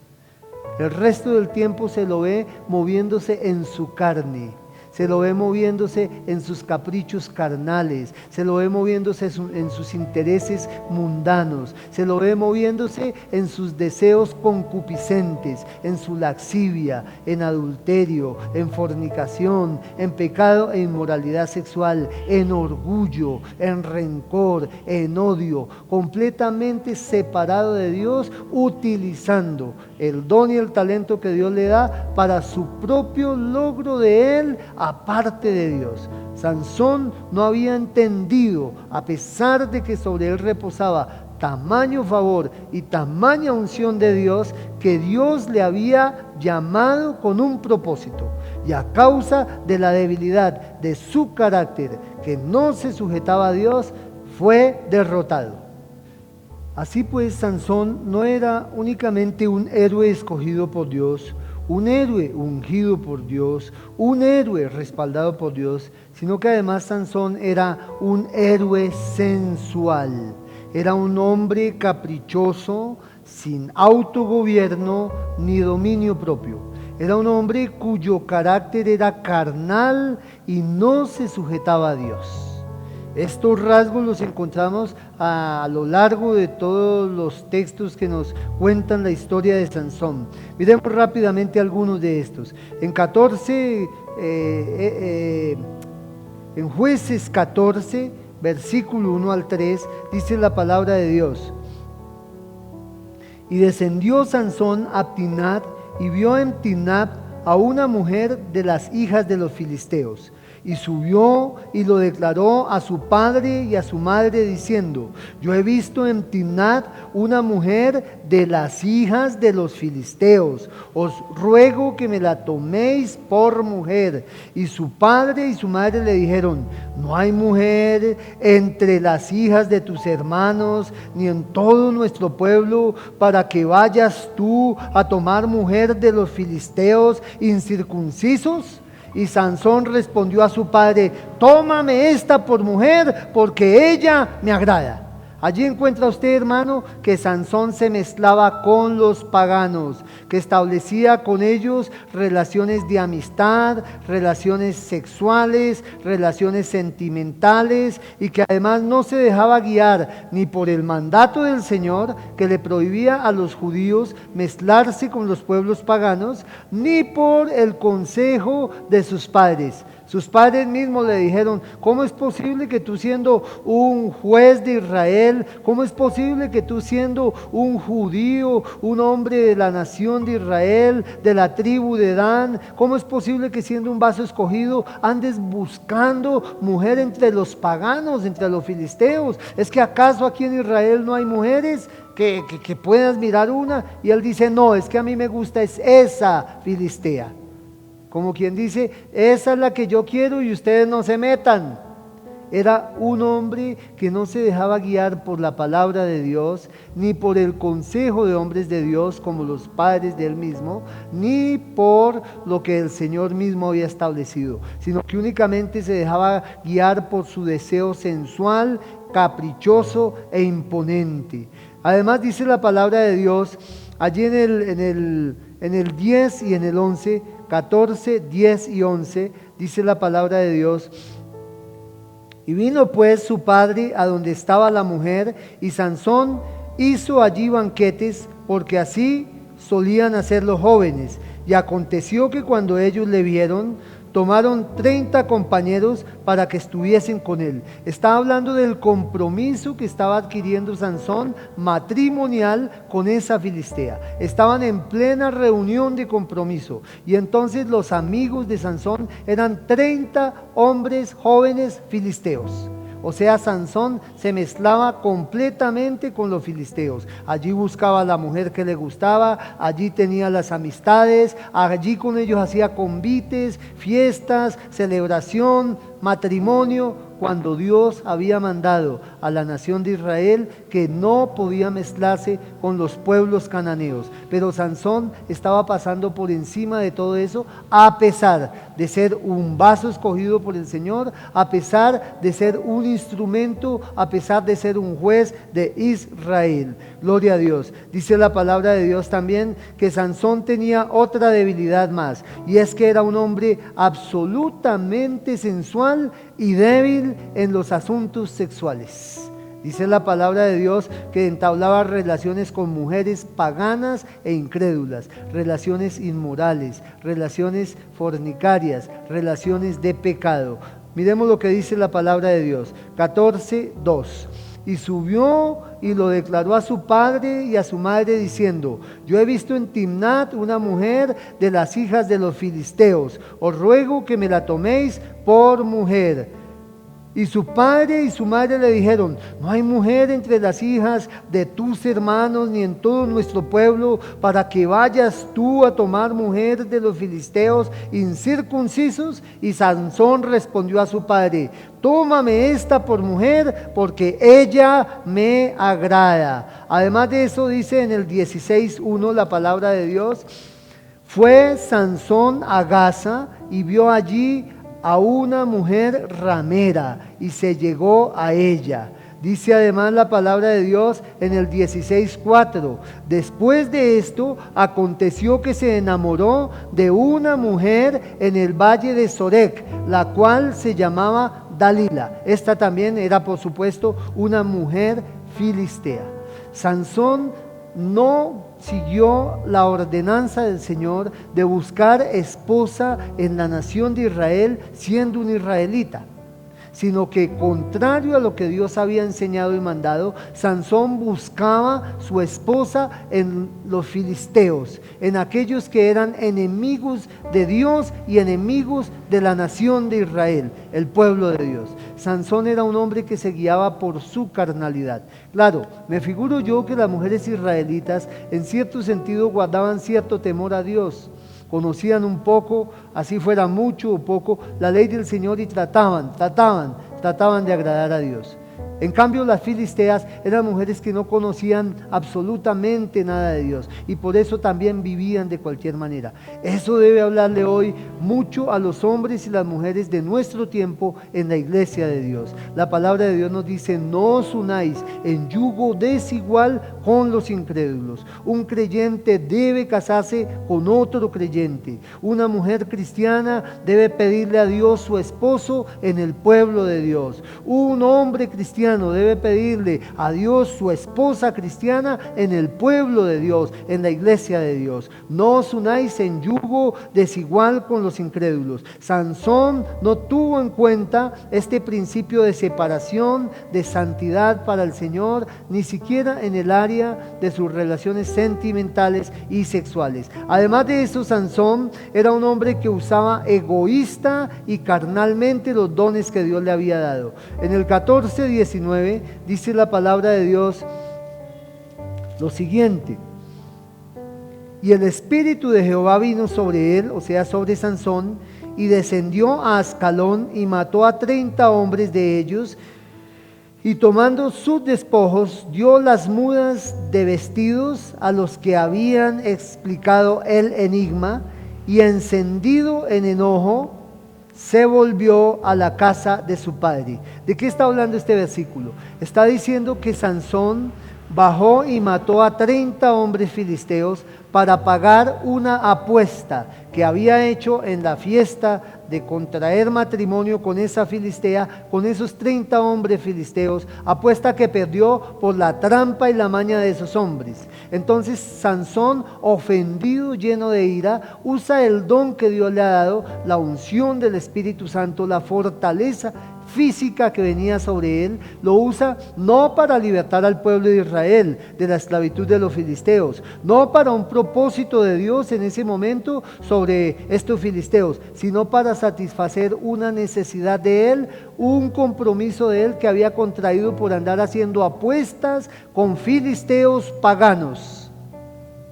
El resto del tiempo se lo ve moviéndose en su carne, se lo ve moviéndose en sus caprichos carnales, se lo ve moviéndose en sus intereses mundanos, se lo ve moviéndose en sus deseos concupiscentes, en su laxivia, en adulterio, en fornicación, en pecado e inmoralidad sexual, en orgullo, en rencor, en odio, completamente separado de Dios, utilizando el don y el talento que Dios le da para su propio logro de él, aparte de Dios. Sansón no había entendido, a pesar de que sobre él reposaba tamaño favor y tamaña unción de Dios, que Dios le había llamado con un propósito, y a causa de la debilidad de su carácter, que no se sujetaba a Dios, fue derrotado. Así pues, Sansón no era únicamente un héroe escogido por Dios, un héroe ungido por Dios, un héroe respaldado por Dios, sino que además Sansón era un héroe sensual. Era un hombre caprichoso, sin autogobierno ni dominio propio. Era un hombre cuyo carácter era carnal y no se sujetaba a Dios. Estos rasgos los encontramos a lo largo de todos los textos que nos cuentan la historia de Sansón. Miremos rápidamente algunos de estos. En Jueces 14, versículo 1 al 3, dice la palabra de Dios: y descendió Sansón a Timnat, y vio en Timnat a una mujer de las hijas de los filisteos. Y subió y lo declaró a su padre y a su madre, diciendo: yo he visto en Timnat una mujer de las hijas de los filisteos, os ruego que me la toméis por mujer. Y su padre y su madre le dijeron: no hay mujer entre las hijas de tus hermanos, ni en todo nuestro pueblo, para que vayas tú a tomar mujer de los filisteos incircuncisos. Y Sansón respondió a su padre: tómame esta por mujer, porque ella me agrada. Allí encuentra usted, hermano, que Sansón se mezclaba con los paganos, que establecía con ellos relaciones de amistad, relaciones sexuales, relaciones sentimentales, y que además no se dejaba guiar ni por el mandato del Señor, que le prohibía a los judíos mezclarse con los pueblos paganos, ni por el consejo de sus padres. Sus padres mismos le dijeron: ¿cómo es posible que tú, siendo un juez de Israel, cómo es posible que tú, siendo un judío, un hombre de la nación de Israel, de la tribu de Dan, cómo es posible que, siendo un vaso escogido, andes buscando mujer entre los paganos, entre los filisteos? ¿Es que acaso aquí en Israel no hay mujeres que puedas mirar una? Y él dice: no, es que a mí me gusta es esa filistea. Como quien dice: esa es la que yo quiero y ustedes no se metan. Era un hombre que no se dejaba guiar por la palabra de Dios, ni por el consejo de hombres de Dios como los padres de él mismo, ni por lo que el Señor mismo había establecido, sino que únicamente se dejaba guiar por su deseo sensual, caprichoso e imponente. Además, dice la palabra de Dios allí en el 10 y en el 11, 14, 10 y 11, dice la palabra de Dios: y vino pues su padre a donde estaba la mujer, y Sansón hizo allí banquetes, porque así solían hacer los jóvenes. Y aconteció que cuando ellos le vieron, tomaron 30 compañeros para que estuviesen con él. Está hablando del compromiso que estaba adquiriendo Sansón matrimonial con esa filistea. Estaban en plena reunión de compromiso, y entonces los amigos de Sansón eran 30 hombres jóvenes filisteos. O sea, Sansón se mezclaba completamente con los filisteos. Allí buscaba a la mujer que le gustaba, allí tenía las amistades, allí con ellos hacía convites, fiestas, celebración, matrimonio cuando Dios había mandado a la nación de Israel que no podía mezclarse con los pueblos cananeos. Pero Sansón estaba pasando por encima de todo eso, a pesar de ser un vaso escogido por el Señor, a pesar de ser un instrumento, a pesar de ser un juez de Israel. Gloria a Dios. Dice la palabra de Dios también que Sansón tenía otra debilidad más, y es que era un hombre absolutamente sensual y débil en los asuntos sexuales. Dice la palabra de Dios que entablaba relaciones con mujeres paganas e incrédulas, relaciones inmorales, relaciones fornicarias, relaciones de pecado. Miremos lo que dice la palabra de Dios, 14:2. Y subió y lo declaró a su padre y a su madre diciendo: yo he visto en Timnat una mujer de las hijas de los filisteos, os ruego que me la toméis por mujer. Y su padre y su madre le dijeron: no hay mujer entre las hijas de tus hermanos ni en todo nuestro pueblo para que vayas tú a tomar mujer de los filisteos incircuncisos. Y Sansón respondió a su padre: tómame esta por mujer, porque ella me agrada. Además de eso, dice en el 16:1 la palabra de Dios: fue Sansón a Gaza y vio allí a una mujer ramera y se llegó a ella. Dice además la palabra de Dios en el 16:4: después de esto aconteció que se enamoró de una mujer en el valle de Sorek, la cual se llamaba Dalila. Esta también era, por supuesto, una mujer filistea. Sansón no siguió la ordenanza del Señor de buscar esposa en la nación de Israel siendo un israelita, sino que, contrario a lo que Dios había enseñado y mandado, Sansón buscaba su esposa en los filisteos, en aquellos que eran enemigos de Dios y enemigos de la nación de Israel, el pueblo de Dios. Sansón era un hombre que se guiaba por su carnalidad. Claro, me figuro yo que las mujeres israelitas en cierto sentido guardaban cierto temor a Dios. Conocían un poco, así fuera mucho o poco, la ley del Señor y trataban de agradar a Dios. En cambio, las filisteas eran mujeres que no conocían absolutamente nada de Dios y por eso también vivían de cualquier manera. Eso debe hablarle hoy mucho a los hombres y las mujeres de nuestro tiempo en la iglesia de Dios. La palabra de Dios nos dice: no os unáis en yugo desigual con los incrédulos. Un creyente debe casarse con otro creyente. Una mujer cristiana debe pedirle a Dios su esposo en el pueblo de Dios. Un hombre cristiano debe pedirle a Dios su esposa cristiana en el pueblo de Dios, en la iglesia de Dios. No os unáis en yugo desigual con los incrédulos. Sansón no tuvo en cuenta este principio de separación, de santidad para el Señor, ni siquiera en el área de sus relaciones sentimentales y sexuales. Además de eso, Sansón era un hombre que usaba egoísta y carnalmente los dones que Dios le había dado. En el 14:19 dice la palabra de Dios lo siguiente: y el Espíritu de Jehová vino sobre él, o sea, sobre Sansón, y descendió a Ascalón y mató a 30 hombres de ellos, y tomando sus despojos dio las mudas de vestidos a los que habían explicado el enigma, y encendido en enojo se volvió a la casa de su padre. ¿De qué está hablando este versículo? Está diciendo que Sansón bajó y mató a 30 hombres filisteos para pagar una apuesta que había hecho en la fiesta de contraer matrimonio con esa filistea, con esos 30 hombres filisteos, apuesta que perdió por la trampa y la maña de esos hombres. Entonces Sansón, ofendido, lleno de ira, usa el don que Dios le ha dado, la unción del Espíritu Santo, la fortaleza física que venía sobre él, lo usa no para libertar al pueblo de Israel de la esclavitud de los filisteos, no para un propósito de Dios en ese momento sobre estos filisteos, sino para satisfacer una necesidad de él, un compromiso de él que había contraído por andar haciendo apuestas con filisteos paganos.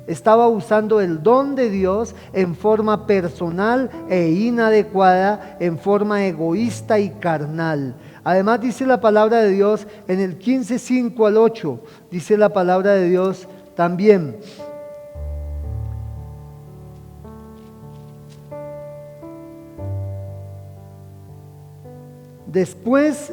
Estaba usando el don de Dios en forma personal e inadecuada, en forma egoísta y carnal. Además dice la palabra de Dios en el 15:5 al 8, dice la palabra de Dios también: después,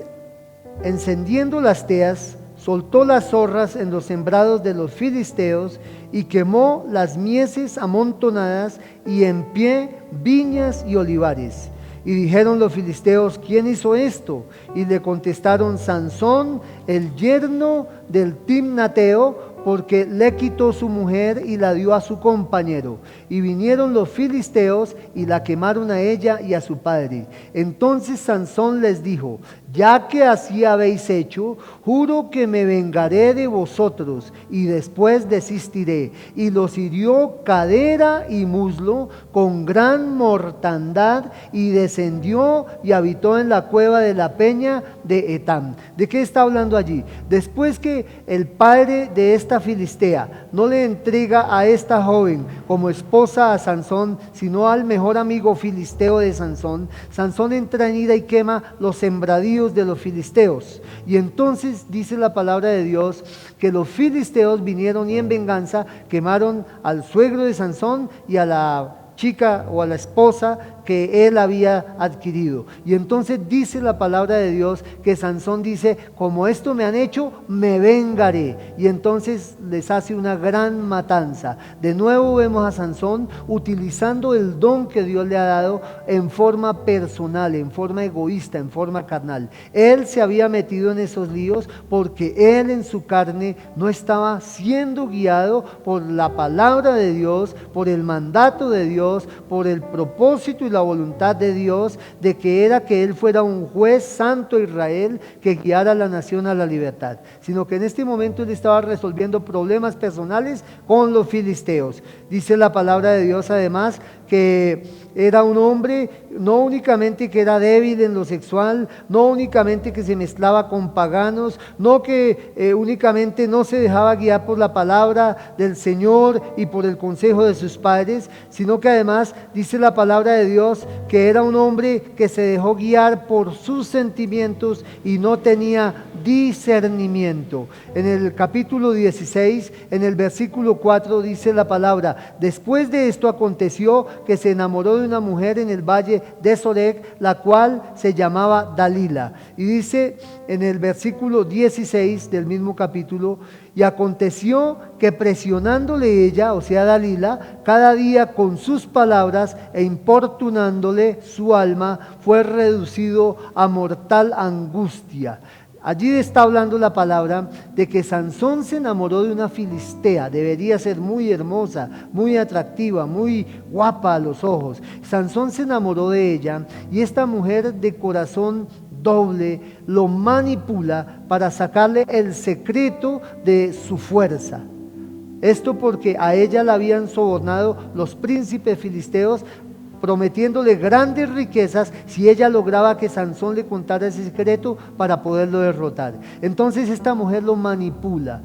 encendiendo las teas, soltó las zorras en los sembrados de los filisteos y quemó las mieses amontonadas y en pie viñas y olivares. Y dijeron los filisteos: ¿quién hizo esto? Y le contestaron: Sansón, el yerno del Timnateo, porque le quitó su mujer y la dio a su compañero. Y vinieron los filisteos y la quemaron a ella y a su padre. Entonces Sansón les dijo: ya que así habéis hecho, juro que me vengaré de vosotros y después desistiré. Y los hirió cadera y muslo con gran mortandad y descendió y habitó en la cueva de la peña de Etam. ¿De qué está hablando allí? Después que el padre de esta filistea no le entrega a esta joven como esposa a Sansón, sino al mejor amigo filisteo de Sansón, Sansón entra en ira y quema los sembradíos de los filisteos. Y entonces dice la palabra de Dios que los filisteos vinieron y en venganza quemaron al suegro de Sansón y a la chica o a la esposa que él había adquirido. Y entonces dice la palabra de Dios que Sansón dice: como esto me han hecho, me vengaré. Y entonces les hace una gran matanza. De nuevo vemos a Sansón utilizando el don que Dios le ha dado en forma personal, en forma egoísta, en forma carnal. Él se había metido en esos líos porque él en su carne no estaba siendo guiado por la palabra de Dios, por el mandato de Dios, por el propósito y la voluntad de Dios, de que era que él fuera un juez santo de Israel que guiara a la nación a la libertad, sino que en este momento él estaba resolviendo problemas personales con los filisteos. Dice la palabra de Dios además que era un hombre no únicamente que era débil en lo sexual, no únicamente que se mezclaba con paganos, no que únicamente no se dejaba guiar por la palabra del Señor y por el consejo de sus padres, sino que además dice la palabra de Dios que era un hombre que se dejó guiar por sus sentimientos y no tenía discernimiento. En el capítulo 16, en el versículo 4 dice la palabra: después de esto aconteció que se enamoró de una mujer en el valle de Sorek, la cual se llamaba Dalila. Y dice en el versículo 16 del mismo capítulo: y aconteció que presionándole ella, o sea Dalila, cada día con sus palabras e importunándole su alma, fue reducido a mortal angustia. Allí está hablando la palabra de que Sansón se enamoró de una filistea. Debería ser muy hermosa, muy atractiva, muy guapa a los ojos. Sansón se enamoró de ella y esta mujer de corazón doble lo manipula para sacarle el secreto de su fuerza. Esto porque a ella la habían sobornado los príncipes filisteos, prometiéndole grandes riquezas si ella lograba que Sansón le contara ese secreto para poderlo derrotar. Entonces esta mujer lo manipula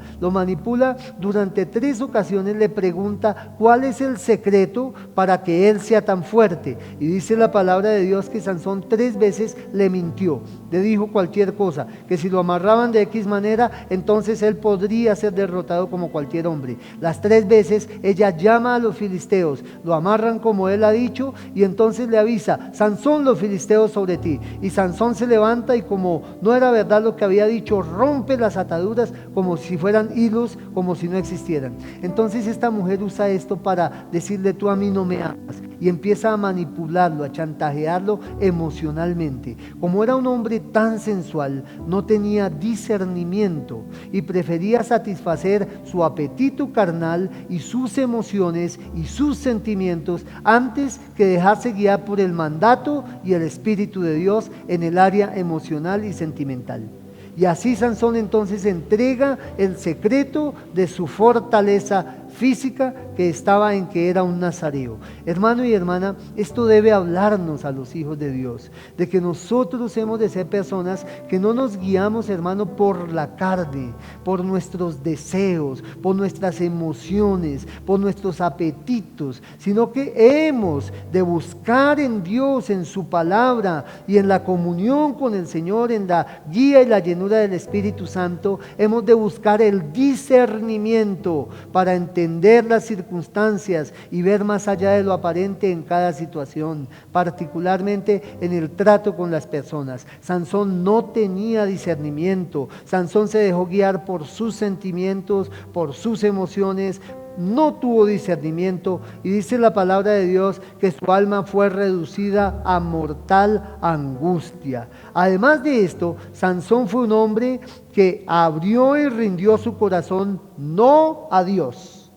durante 3 ocasiones, le pregunta cuál es el secreto para que él sea tan fuerte. Y dice la palabra de Dios que Sansón 3 veces le mintió, le dijo cualquier cosa, que si lo amarraban de X manera, entonces él podría ser derrotado como cualquier hombre. Las 3 veces ella llama a los filisteos, lo amarran como él ha dicho, y entonces le avisa: Sansón, los filisteos sobre ti. Y Sansón se levanta y, como no era verdad lo que había dicho, rompe las ataduras como si fueran hilos, como si no existieran. Entonces esta mujer usa esto para decirle: tú a mí no me amas, y empieza a manipularlo, a chantajearlo emocionalmente. Como era un hombre tan sensual, no tenía discernimiento y prefería satisfacer su apetito carnal y sus emociones y sus sentimientos antes que dejarse guiar por el mandato y el Espíritu de Dios en el área emocional y sentimental. Y así Sansón entonces entrega el secreto de su fortaleza física que estaba en que era un nazareo. Hermano y hermana, esto debe hablarnos a los hijos de Dios, de que nosotros hemos de ser personas que no nos guiamos, hermano, por la carne, por nuestros deseos, por nuestras emociones, por nuestros apetitos, sino que hemos de buscar en Dios, en su palabra y en la comunión con el Señor, en la guía y la llenura del Espíritu Santo. Hemos de buscar el discernimiento para entender las circunstancias y ver más allá de lo aparente en cada situación, particularmente en el trato con las personas. Sansón no tenía discernimiento. Sansón se dejó guiar por sus sentimientos, por sus emociones. No tuvo discernimiento, y dice la palabra de Dios que su alma fue reducida a mortal angustia. Además de esto, Sansón fue un hombre que abrió y rindió su corazón no a Dios,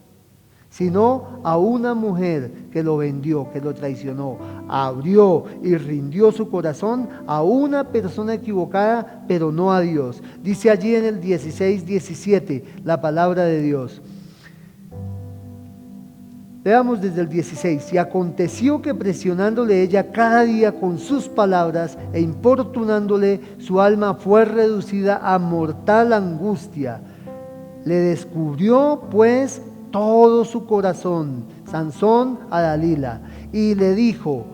sino a una mujer que lo vendió, que lo traicionó. Abrió y rindió su corazón a una persona equivocada, pero no a Dios. Dice allí en el 16:17 la palabra de Dios. Veamos desde el 16. Y aconteció que presionándole ella cada día con sus palabras e importunándole, su alma fue reducida a mortal angustia. Le descubrió pues todo su corazón, Sansón, a Dalila, y le dijo: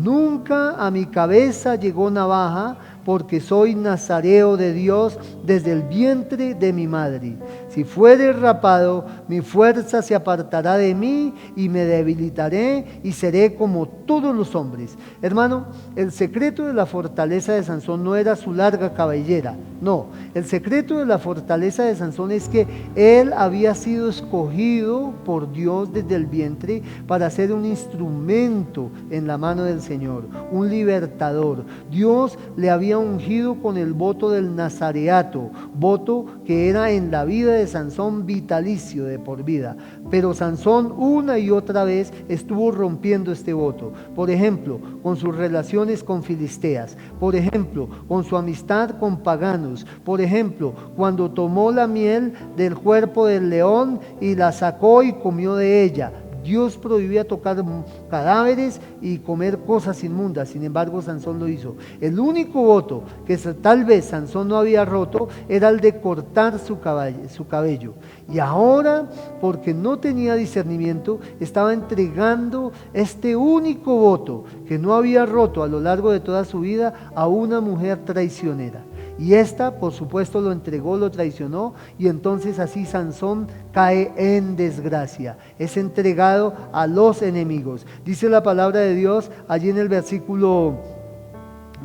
nunca a mi cabeza llegó navaja, porque soy nazareo de Dios desde el vientre de mi madre. Si fuere rapado, mi fuerza se apartará de mí y me debilitaré y seré como todos los hombres. Hermano, el secreto de la fortaleza de Sansón no era su larga cabellera, no. El secreto de la fortaleza de Sansón es que él había sido escogido por Dios desde el vientre para ser un instrumento en la mano del Señor, un libertador. Dios le había ungido con el voto del nazareato, voto que era en la vida de Sansón vitalicio, de por vida. Pero Sansón una y otra vez estuvo rompiendo este voto. Por ejemplo, con sus relaciones con filisteas. Por ejemplo, con su amistad con paganos. Por ejemplo, cuando tomó la miel del cuerpo del león y la sacó y comió de ella. Dios prohibía tocar cadáveres y comer cosas inmundas. Sin embargo, Sansón lo hizo. El único voto que tal vez Sansón no había roto era el de cortar su cabello. Y ahora, porque no tenía discernimiento, estaba entregando este único voto que no había roto a lo largo de toda su vida a una mujer traicionera. Y esta, por supuesto, lo entregó, lo traicionó, y entonces así Sansón cae en desgracia. Es entregado a los enemigos. Dice la palabra de Dios allí en el versículo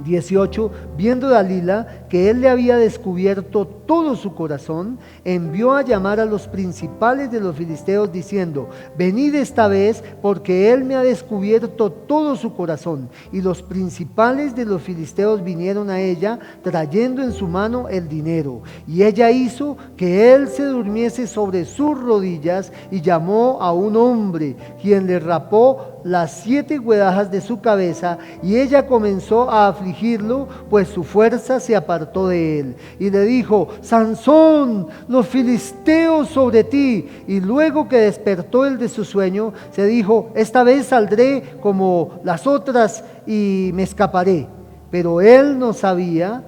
18, viendo Dalila que él le había descubierto todo su corazón, envió a llamar a los principales de los filisteos diciendo: venid esta vez, porque él me ha descubierto todo su corazón. Y los principales de los filisteos vinieron a ella, trayendo en su mano el dinero. Y ella hizo que él se durmiese sobre sus rodillas y llamó a un hombre, quien le rapó las 7 guedajas de su cabeza, y ella comenzó a afligirlo, pues su fuerza se apartó de él. Y le dijo: Sansón, los filisteos sobre ti. Y luego que despertó él de su sueño, se dijo: esta vez saldré como las otras y me escaparé. Pero él no sabía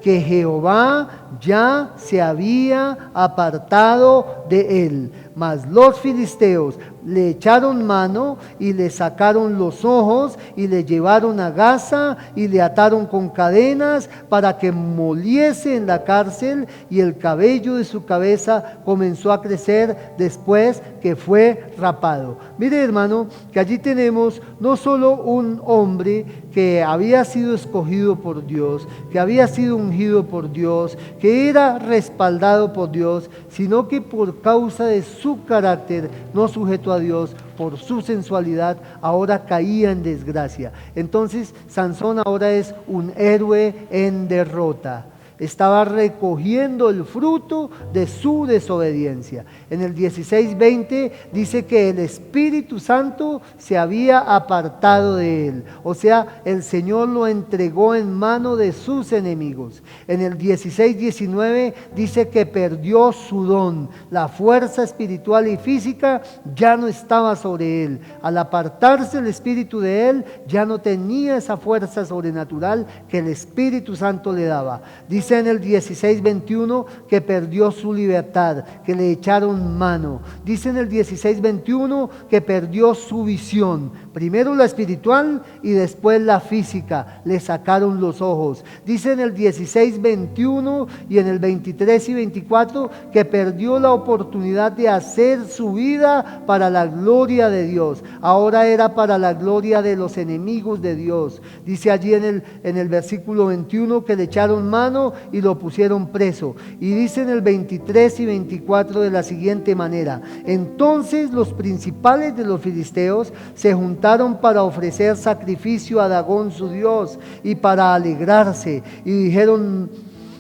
que Jehová ya se había apartado de él. Mas los filisteos le echaron mano y le sacaron los ojos y le llevaron a Gaza y le ataron con cadenas para que moliese en la cárcel, y el cabello de su cabeza comenzó a crecer después que fue rapado. Mire, hermano, que allí tenemos no solo un hombre que había sido escogido por Dios, que había sido ungido por Dios, que era respaldado por Dios, sino que por causa de su carácter no sujeto a Dios, por su sensualidad, ahora caía en desgracia. Entonces Sansón ahora es un héroe en derrota. estaba recogiendo el fruto de su desobediencia. En el 16:20 dice que el Espíritu Santo se había apartado de él, o sea, el Señor lo entregó en mano de sus enemigos. En el 16:19 dice que perdió su don, la fuerza espiritual y física ya no estaba sobre él. Al apartarse el Espíritu de él, ya no tenía esa fuerza sobrenatural que el Espíritu Santo le daba. Dice en el 16:21 que perdió su libertad, que le echaron mano. Dice en el 16:21 que perdió su visión, primero la espiritual y después la física, le sacaron los ojos. Dice en el 16:21 y en el 23 y 24 que perdió la oportunidad de hacer su vida para la gloria de Dios. Ahora era para la gloria de los enemigos de Dios. Dice allí en el versículo 21 que le echaron mano y lo pusieron preso. Y dice en el 23 y 24 de la siguiente manera: entonces los principales de los filisteos se juntaron para ofrecer sacrificio a Dagón su Dios y para alegrarse, y dijeron: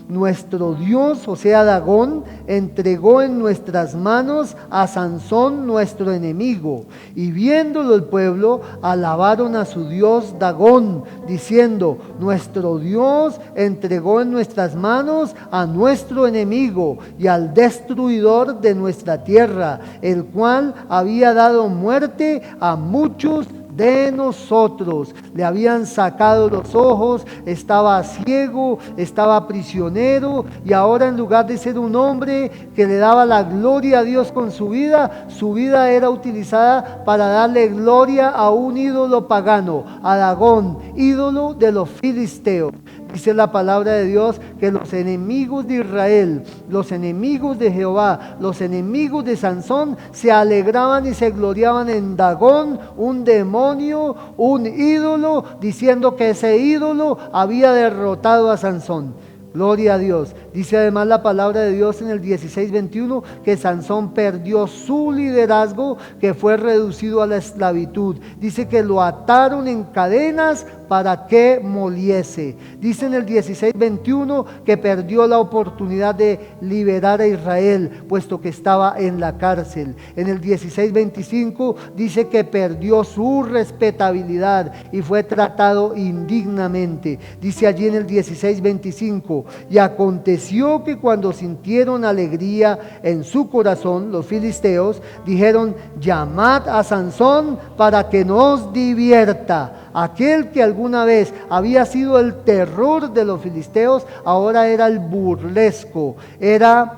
nuestro Dios, o sea Dagón, entregó en nuestras manos a Sansón nuestro enemigo. Y viéndolo el pueblo, alabaron a su Dios Dagón, diciendo: nuestro Dios entregó en nuestras manos a nuestro enemigo y al destruidor de nuestra tierra, el cual había dado muerte a muchos de nosotros. Le habían sacado los ojos, estaba ciego, estaba prisionero, y ahora en lugar de ser un hombre que le daba la gloria a Dios con su vida era utilizada para darle gloria a un ídolo pagano, a Dagón, ídolo de los filisteos. Dice la palabra de Dios que los enemigos de Israel, los enemigos de Jehová, los enemigos de Sansón se alegraban y se gloriaban en Dagón, un demonio, un ídolo, diciendo que ese ídolo había derrotado a Sansón. Gloria a Dios. Dice además la palabra de Dios en el 16:21 que Sansón perdió su liderazgo, que fue reducido a la esclavitud. Dice que lo ataron en cadenas para que moliese. Dice en el 16:21 que perdió la oportunidad de liberar a Israel, puesto que estaba en la cárcel. En el 16:25 dice que perdió su respetabilidad y fue tratado indignamente. Dice allí en el 16:25: y aconteció que cuando sintieron alegría en su corazón, los filisteos dijeron: llamad a Sansón para que nos divierta. Aquel que alguna vez había sido el terror de los filisteos, ahora era el burlesco, era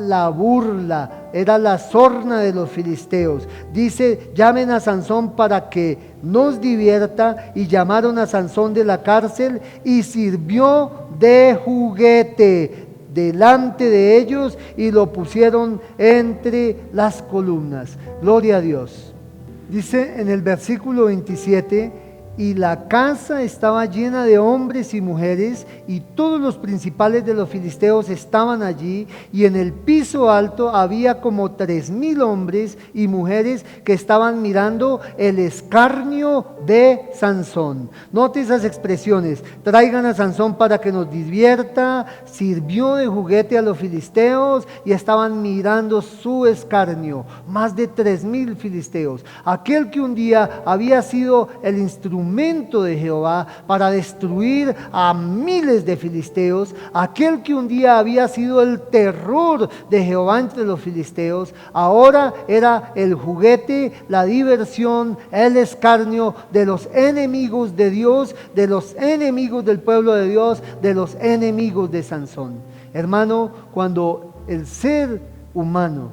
la burla, era la sorna de los filisteos. Dice: llamen a Sansón para que nos divierta. Y llamaron a Sansón de la cárcel y sirvió de juguete delante de ellos y lo pusieron entre las columnas. Gloria a Dios. Dice en el versículo 27: y la casa estaba llena de hombres y mujeres, y todos los principales de los filisteos estaban allí, y en el piso alto había como 3,000 hombres y mujeres que estaban mirando el escarnio de Sansón. Note esas expresiones: traigan a Sansón para que nos divierta, sirvió de juguete a los filisteos, y estaban mirando su escarnio. Más de 3,000 filisteos. Aquel que un día había sido el instrumento de Jehová para destruir a miles de filisteos, aquel que un día había sido el terror de Jehová entre los filisteos, ahora era el juguete, la diversión, el escarnio de los enemigos de Dios, de los enemigos del pueblo de Dios, de los enemigos de Sansón. Hermano, cuando el ser humano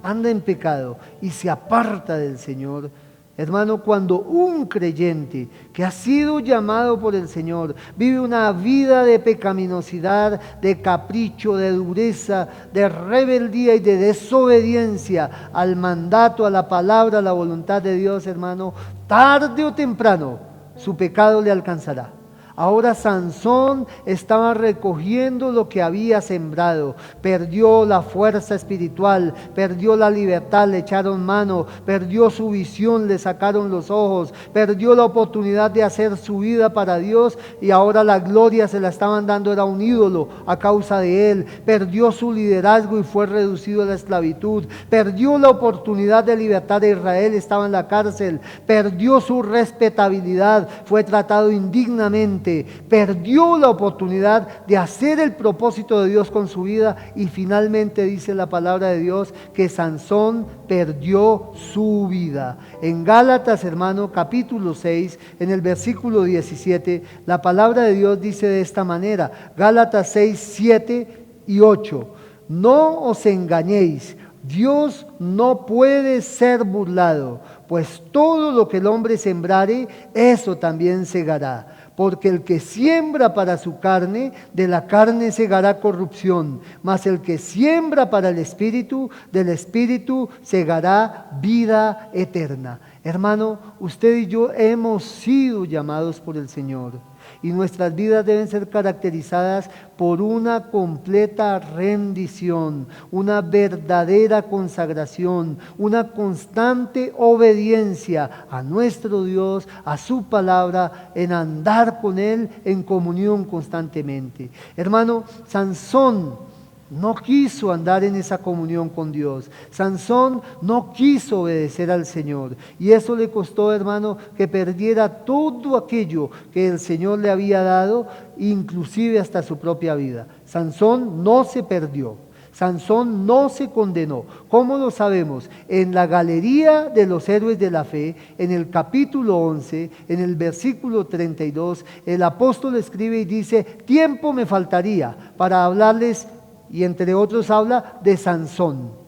anda en pecado y se aparta del Señor, hermano, cuando un creyente que ha sido llamado por el Señor vive una vida de pecaminosidad, de capricho, de dureza, de rebeldía y de desobediencia al mandato, a la palabra, a la voluntad de Dios, hermano, tarde o temprano su pecado le alcanzará. Ahora Sansón estaba recogiendo lo que había sembrado. Perdió la fuerza espiritual, perdió la libertad, le echaron mano, perdió su visión, le sacaron los ojos, perdió la oportunidad de hacer su vida para Dios y ahora la gloria se la estaban dando, era un ídolo a causa de él. Perdió su liderazgo y fue reducido a la esclavitud. Perdió la oportunidad de libertad de Israel, estaba en la cárcel. Perdió su respetabilidad, fue tratado indignamente. Perdió la oportunidad de hacer el propósito de Dios con su vida y finalmente dice la palabra de Dios que Sansón perdió su vida. En Gálatas, hermano, capítulo 6, en el versículo 17, la palabra de Dios dice de esta manera, Gálatas 6, 7 y 8, no os engañéis, Dios no puede ser burlado, pues todo lo que el hombre sembrare, eso también segará. Porque el que siembra para su carne, de la carne segará corrupción, mas el que siembra para el Espíritu, del Espíritu segará vida eterna. Hermano, usted y yo hemos sido llamados por el Señor. Y nuestras vidas deben ser caracterizadas por una completa rendición, una verdadera consagración, una constante obediencia a nuestro Dios, a su palabra, en andar con Él en comunión constantemente. Hermano, Sansón no quiso andar en esa comunión con Dios. Sansón no quiso obedecer al Señor. Y eso le costó, hermano, que perdiera todo aquello que el Señor le había dado, inclusive hasta su propia vida. Sansón no se perdió. Sansón no se condenó. ¿Cómo lo sabemos? En la galería de los héroes de la fe, en el capítulo 11, en el versículo 32, el apóstol escribe y dice, tiempo me faltaría para hablarles. Y entre otros habla de Sansón.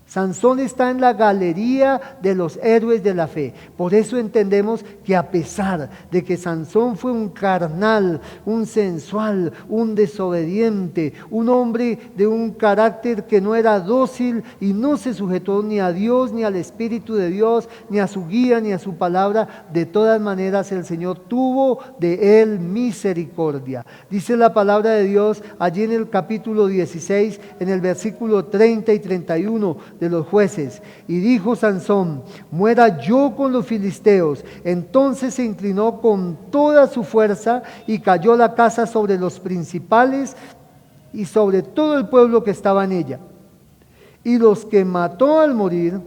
Sansón está en la galería de los héroes de la fe. Por eso entendemos que a pesar de que Sansón fue un carnal, un sensual, un desobediente, un hombre de un carácter que no era dócil y no se sujetó ni a Dios, ni al Espíritu de Dios, ni a su guía, ni a su palabra, de todas maneras el Señor tuvo de él misericordia. Dice la palabra de Dios allí en el capítulo 16, en el versículo 30 y 31, de los Jueces, y dijo Sansón, muera yo con los filisteos. Entonces se inclinó con toda su fuerza y cayó la casa sobre los principales y sobre todo el pueblo que estaba en ella. Y los que mató al morir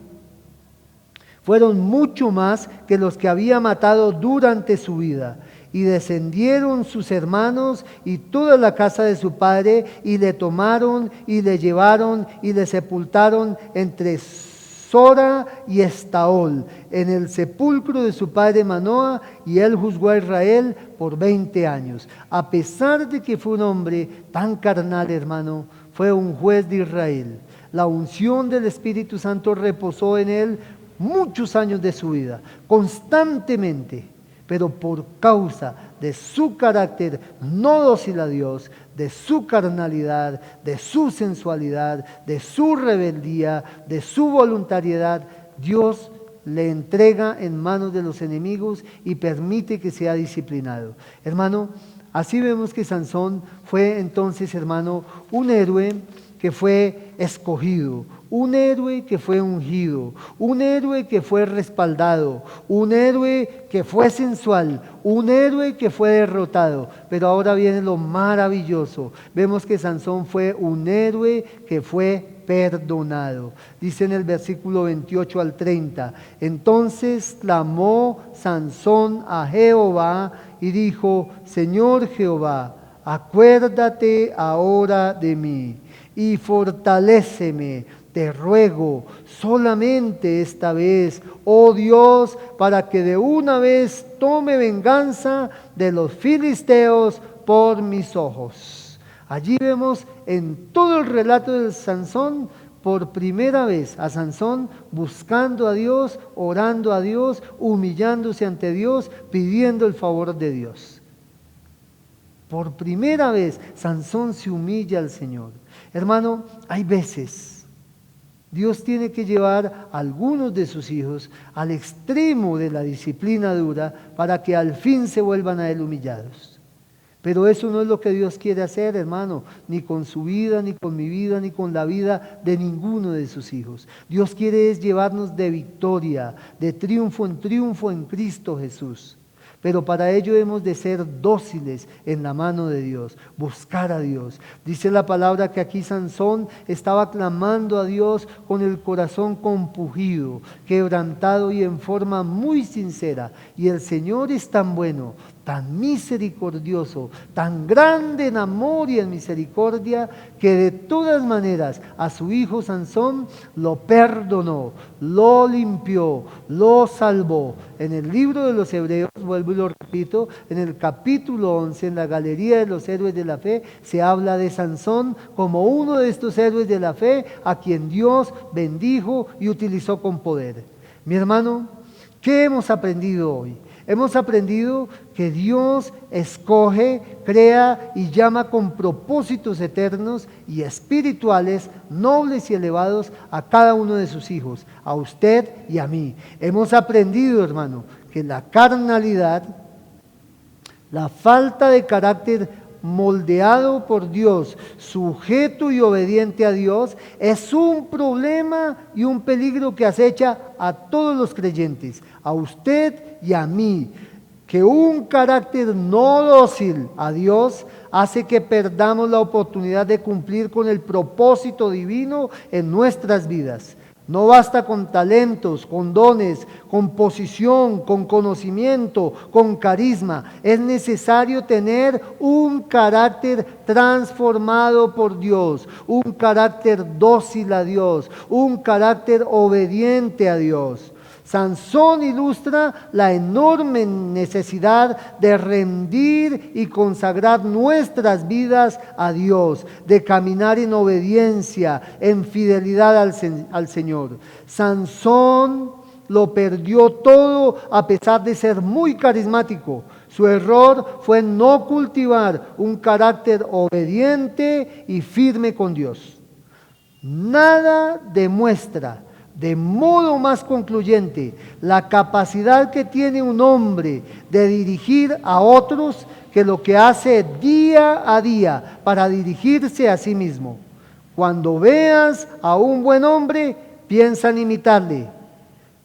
fueron mucho más que los que había matado durante su vida. Y descendieron sus hermanos y toda la casa de su padre, y le tomaron y le llevaron y le sepultaron entre Sora y Estaol, en el sepulcro de su padre Manoa, y él juzgó a Israel por 20 años. A pesar de que fue un hombre tan carnal, hermano, fue un juez de Israel. La unción del Espíritu Santo reposó en él muchos años de su vida, constantemente. Pero por causa de su carácter no dócil a Dios, de su carnalidad, de su sensualidad, de su rebeldía, de su voluntariedad, Dios le entrega en manos de los enemigos y permite que sea disciplinado. Hermano, así vemos que Sansón fue entonces, hermano, un héroe que fue escogido, un héroe que fue ungido, un héroe que fue respaldado, un héroe que fue sensual, un héroe que fue derrotado. Pero ahora viene lo maravilloso. Vemos que Sansón fue un héroe que fue perdonado. Dice en el versículo 28 al 30, entonces clamó Sansón a Jehová y dijo, Señor Jehová, acuérdate ahora de mí y fortaléceme, te ruego, solamente esta vez, oh Dios, para que de una vez tome venganza de los filisteos por mis ojos. Allí vemos en todo el relato de Sansón, por primera vez a Sansón buscando a Dios, orando a Dios, humillándose ante Dios, pidiendo el favor de Dios. Por primera vez Sansón se humilla al Señor. Hermano, hay veces Dios tiene que llevar a algunos de sus hijos al extremo de la disciplina dura para que al fin se vuelvan a Él humillados. Pero eso no es lo que Dios quiere hacer, hermano, ni con su vida, ni con mi vida, ni con la vida de ninguno de sus hijos. Dios quiere es llevarnos de victoria, de triunfo en Cristo Jesús. Pero para ello hemos de ser dóciles en la mano de Dios, buscar a Dios. Dice la palabra que aquí Sansón estaba clamando a Dios con el corazón compungido, quebrantado y en forma muy sincera. Y el Señor es tan bueno, tan misericordioso, tan grande en amor y en misericordia, que de todas maneras a su hijo Sansón lo perdonó, lo limpió, lo salvó. En el libro de los Hebreos, vuelvo y lo repito, en el capítulo 11, en la galería de los héroes de la fe, se habla de Sansón como uno de estos héroes de la fe a quien Dios bendijo y utilizó con poder. Mi hermano, ¿qué hemos aprendido hoy? Hemos aprendido que Dios escoge, crea y llama con propósitos eternos y espirituales, nobles y elevados a cada uno de sus hijos, a usted y a mí. Hemos aprendido, hermano, que la carnalidad, la falta de carácter moldeado por Dios, sujeto y obediente a Dios, es un problema y un peligro que acecha a todos los creyentes, a usted y a mí. Que un carácter no dócil a Dios hace que perdamos la oportunidad de cumplir con el propósito divino en nuestras vidas. No basta con talentos, con dones, con posición, con conocimiento, con carisma. Es necesario tener un carácter transformado por Dios, un carácter dócil a Dios, un carácter obediente a Dios. Sansón ilustra la enorme necesidad de rendir y consagrar nuestras vidas a Dios, de caminar en obediencia, en fidelidad al Señor. Sansón lo perdió todo a pesar de ser muy carismático. Su error fue no cultivar un carácter obediente y firme con Dios. Nada demuestra de modo más concluyente la capacidad que tiene un hombre de dirigir a otros que lo que hace día a día para dirigirse a sí mismo. Cuando veas a un buen hombre, piensa en imitarle.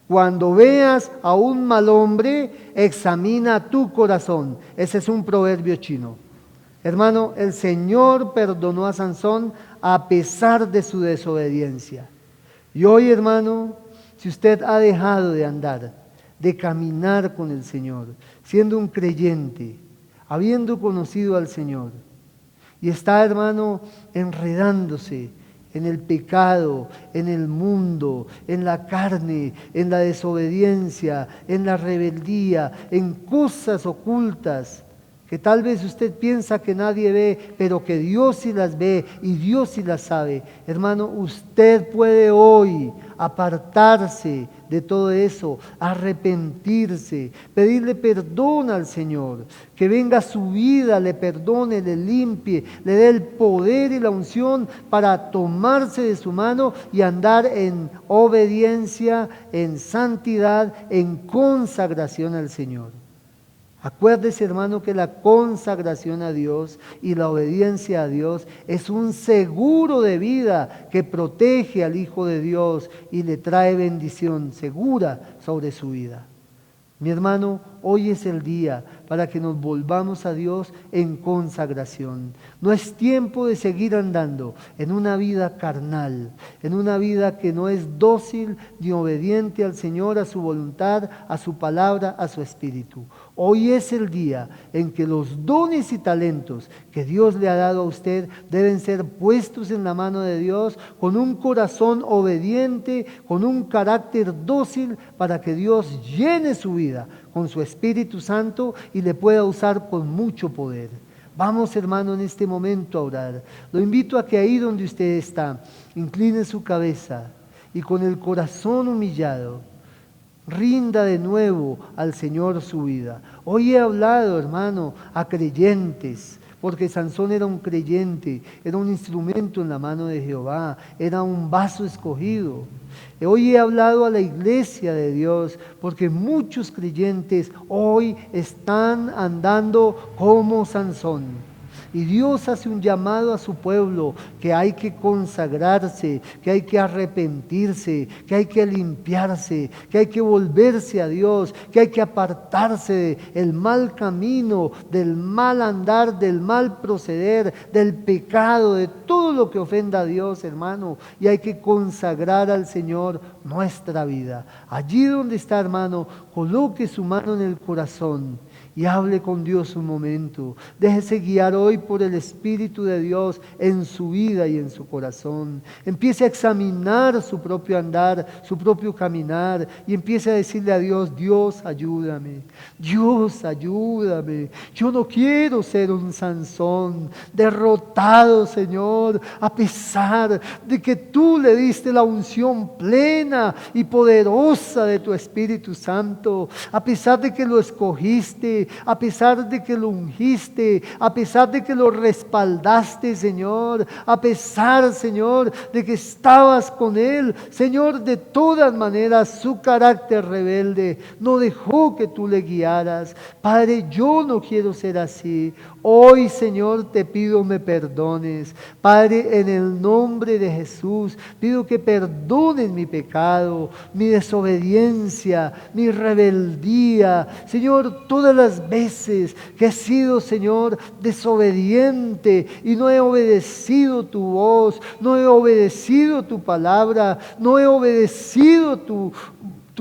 Cuando veas a un mal hombre, examina tu corazón. Ese es un proverbio chino. Hermano, el Señor perdonó a Sansón a pesar de su desobediencia. Y hoy, hermano, si usted ha dejado de andar, de caminar con el Señor, siendo un creyente, habiendo conocido al Señor, y está, hermano, enredándose en el pecado, en el mundo, en la carne, en la desobediencia, en la rebeldía, en cosas ocultas, que tal vez usted piensa que nadie ve, pero que Dios sí las ve y Dios sí las sabe. Hermano, usted puede hoy apartarse de todo eso, arrepentirse, pedirle perdón al Señor, que venga a su vida, le perdone, le limpie, le dé el poder y la unción para tomarse de su mano y andar en obediencia, en santidad, en consagración al Señor. Acuérdese, hermano, que la consagración a Dios y la obediencia a Dios es un seguro de vida que protege al Hijo de Dios y le trae bendición segura sobre su vida. Mi hermano, hoy es el día para que nos volvamos a Dios en consagración. No es tiempo de seguir andando en una vida carnal, en una vida que no es dócil ni obediente al Señor, a su voluntad, a su palabra, a su espíritu. Hoy es el día en que los dones y talentos que Dios le ha dado a usted deben ser puestos en la mano de Dios con un corazón obediente, con un carácter dócil para que Dios llene su vida con su Espíritu Santo y le pueda usar con mucho poder. Vamos, hermano, en este momento a orar. Lo invito a que ahí donde usted está, incline su cabeza y con el corazón humillado, rinda de nuevo al Señor su vida. Hoy he hablado, hermano, a creyentes, porque Sansón era un creyente, era un instrumento en la mano de Jehová, era un vaso escogido. Hoy he hablado a la iglesia de Dios porque muchos creyentes hoy están andando como Sansón. Y Dios hace un llamado a su pueblo que hay que consagrarse, que hay que arrepentirse, que hay que limpiarse, que hay que volverse a Dios, que hay que apartarse del mal camino, del mal andar, del mal proceder, del pecado, de todo lo que ofenda a Dios, hermano. Y hay que consagrar al Señor nuestra vida. Allí donde está, hermano, coloque su mano en el corazón y hable con Dios un momento. Déjese guiar hoy por el Espíritu de Dios en su vida y en su corazón. Empiece a examinar su propio andar, su propio caminar y empiece a decirle a Dios: Dios, ayúdame. Dios, ayúdame. Yo no quiero ser un Sansón derrotado, Señor, a pesar de que tú le diste la unción plena y poderosa de tu Espíritu Santo, a pesar de que lo escogiste, a pesar de que lo ungiste, a pesar de que lo respaldaste, Señor, a pesar, Señor, de que estabas con él, Señor. De todas maneras su carácter rebelde no dejó que tú le guiaras. Padre, yo no quiero ser así. Hoy, Señor, te pido me perdones. Padre, en el nombre de Jesús, pido que perdones mi pecado, mi desobediencia, mi rebeldía. Señor, todas las veces que he sido, Señor, desobediente y no he obedecido tu voz, no he obedecido tu palabra, no he obedecido tu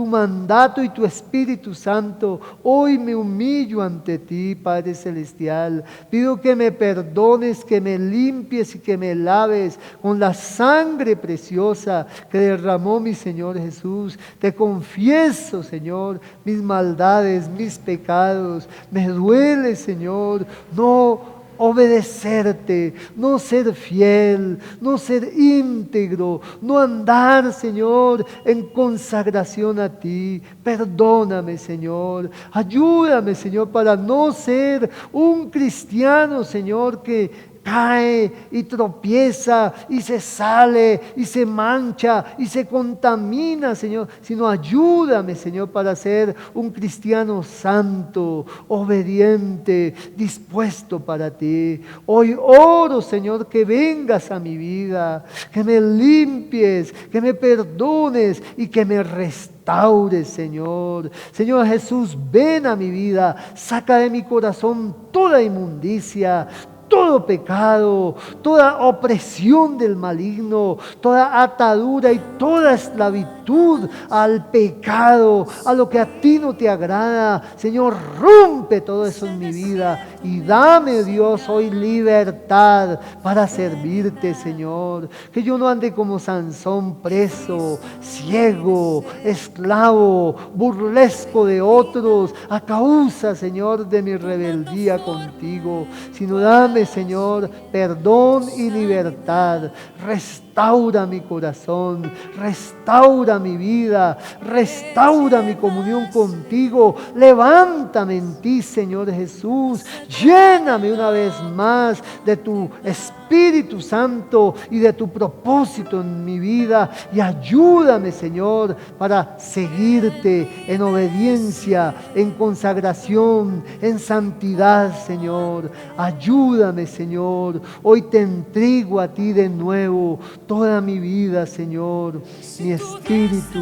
mandato y tu Espíritu Santo, hoy me humillo ante ti, Padre Celestial. Pido que me perdones, que me limpies y que me laves con la sangre preciosa que derramó mi Señor Jesús. Te confieso, Señor, mis maldades, mis pecados. Me duele, Señor, no obedecerte, no ser fiel, no ser íntegro, no andar, Señor, en consagración a ti. Perdóname, Señor. Ayúdame, Señor, para no ser un cristiano, Señor, que cae y tropieza y se sale y se mancha y se contamina, Señor, sino ayúdame, Señor, para ser un cristiano santo, obediente, dispuesto para ti. Hoy oro, Señor, que vengas a mi vida, que me limpies, que me perdones y que me restaures, Señor. Señor Jesús, ven a mi vida, saca de mi corazón toda inmundicia, todo pecado, toda opresión del maligno, toda atadura y toda esclavitud al pecado, a lo que a ti no te agrada. Señor, rompe todo eso en mi vida y dame, Dios, hoy libertad para servirte, Señor. Que yo no ande como Sansón, preso, ciego, esclavo, burlesco de otros, a causa, Señor, de mi rebeldía contigo, sino dame, Señor, perdón y libertad. Restaura mi corazón, restaura mi vida, restaura mi comunión contigo. Levántame en ti, Señor Jesús. Lléname una vez más de tu Espíritu Santo y de tu propósito en mi vida. Y ayúdame, Señor, para seguirte en obediencia, en consagración, en santidad, Señor. Ayúdame, Señor. Hoy te entrego a ti de nuevo toda mi vida, Señor, mi espíritu,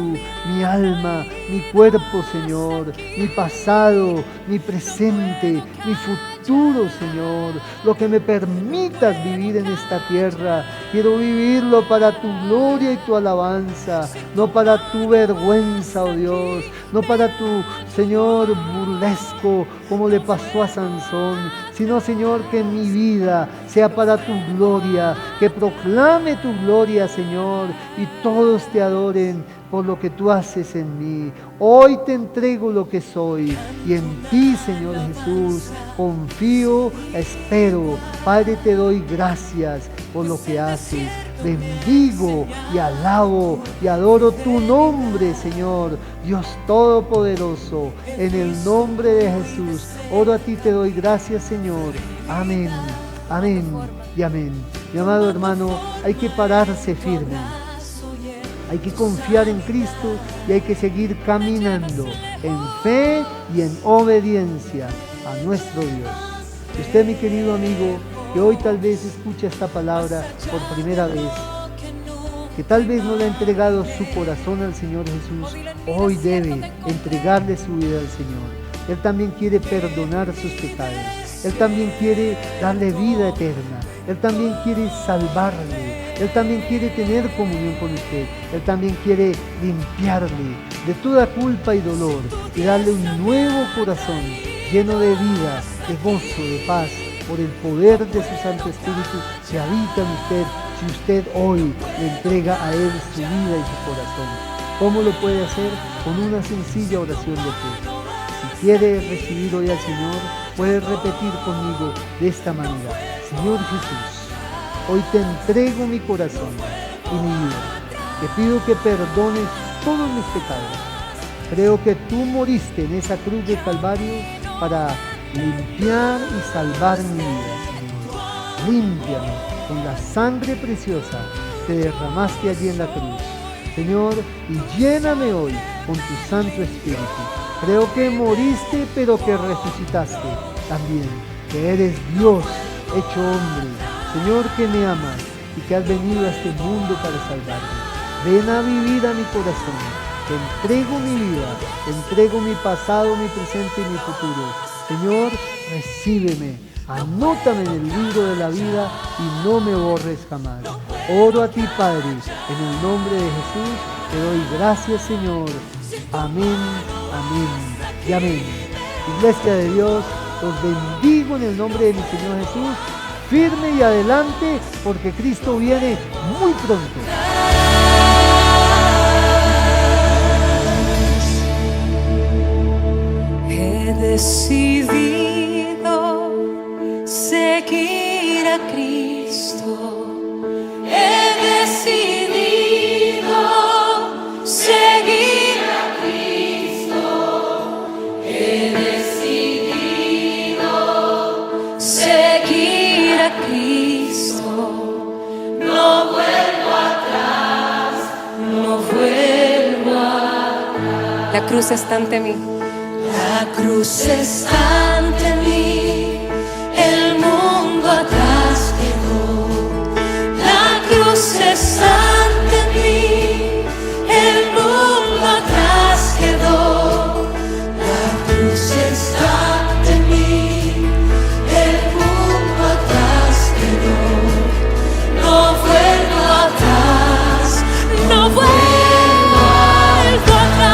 mi alma, mi cuerpo, Señor, mi pasado, mi presente, mi futuro, Señor. Lo que me permitas vivir en esta tierra, quiero vivirlo para tu gloria y tu alabanza, no para tu vergüenza, oh Dios, no para tu, Señor, burlesco, como le pasó a Sansón, sino, Señor, que mi vida sea para tu gloria, que proclame tu gloria, Señor, y todos te adoren por lo que tú haces en mí. Hoy te entrego lo que soy y en ti, Señor Jesús, confío, espero. Padre, te doy gracias por lo que haces. Bendigo y alabo y adoro tu nombre, Señor, Dios Todopoderoso. En el nombre de Jesús, oro a ti, te doy gracias, Señor. Amén. Amén y amén. Mi amado hermano, hay que pararse firme. Hay que confiar en Cristo y hay que seguir caminando en fe y en obediencia a nuestro Dios. Usted, mi querido amigo, que hoy tal vez escucha esta palabra por primera vez, que tal vez no le ha entregado su corazón al Señor Jesús, hoy debe entregarle su vida al Señor. Él también quiere perdonar sus pecados. Él también quiere darle vida eterna. Él también quiere salvarle. Él también quiere tener comunión con usted. Él también quiere limpiarle de toda culpa y dolor y darle un nuevo corazón lleno de vida, de gozo, de paz, por el poder de su Santo Espíritu que habita en usted, si usted hoy le entrega a Él su vida y su corazón. ¿Cómo lo puede hacer? Con una sencilla oración de fe. Si quiere recibir hoy al Señor, puede repetir conmigo de esta manera: Señor Jesús, hoy te entrego mi corazón y mi vida. Te pido que perdones todos mis pecados. Creo que tú moriste en esa cruz de Calvario para limpiar y salvar mi vida, Señor. Límpiame con la sangre preciosa que derramaste allí en la cruz, Señor, y lléname hoy con tu Santo Espíritu. Creo que moriste, pero que resucitaste también, que eres Dios hecho hombre, Señor, que me amas y que has venido a este mundo para salvarme. Ven a vivir a mi corazón. Te entrego mi vida, te entrego mi pasado, mi presente y mi futuro. Señor, recíbeme, anótame en el libro de la vida y no me borres jamás. Oro a ti, Padre, en el nombre de Jesús, te doy gracias, Señor. Amén, amén y amén. Iglesia de Dios, los bendigo en el nombre de mi Señor Jesús. Firme y adelante, porque Cristo viene muy pronto. He decidido seguir a Cristo. He decidido seguir a Cristo. He decidido seguir a Cristo. No vuelvo atrás, no vuelvo atrás. La cruz está ante mí. La cruz está ante mí, el mundo atrás quedó. La cruz está ante mí, el mundo atrás quedó. La cruz está ante mí, el mundo atrás quedó. No vuelvo atrás, no vuelvo atrás.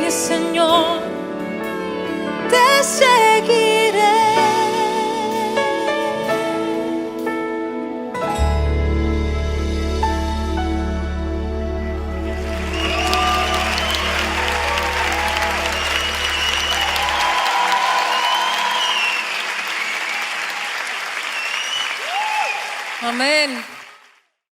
Señor, te seguiré. Amén.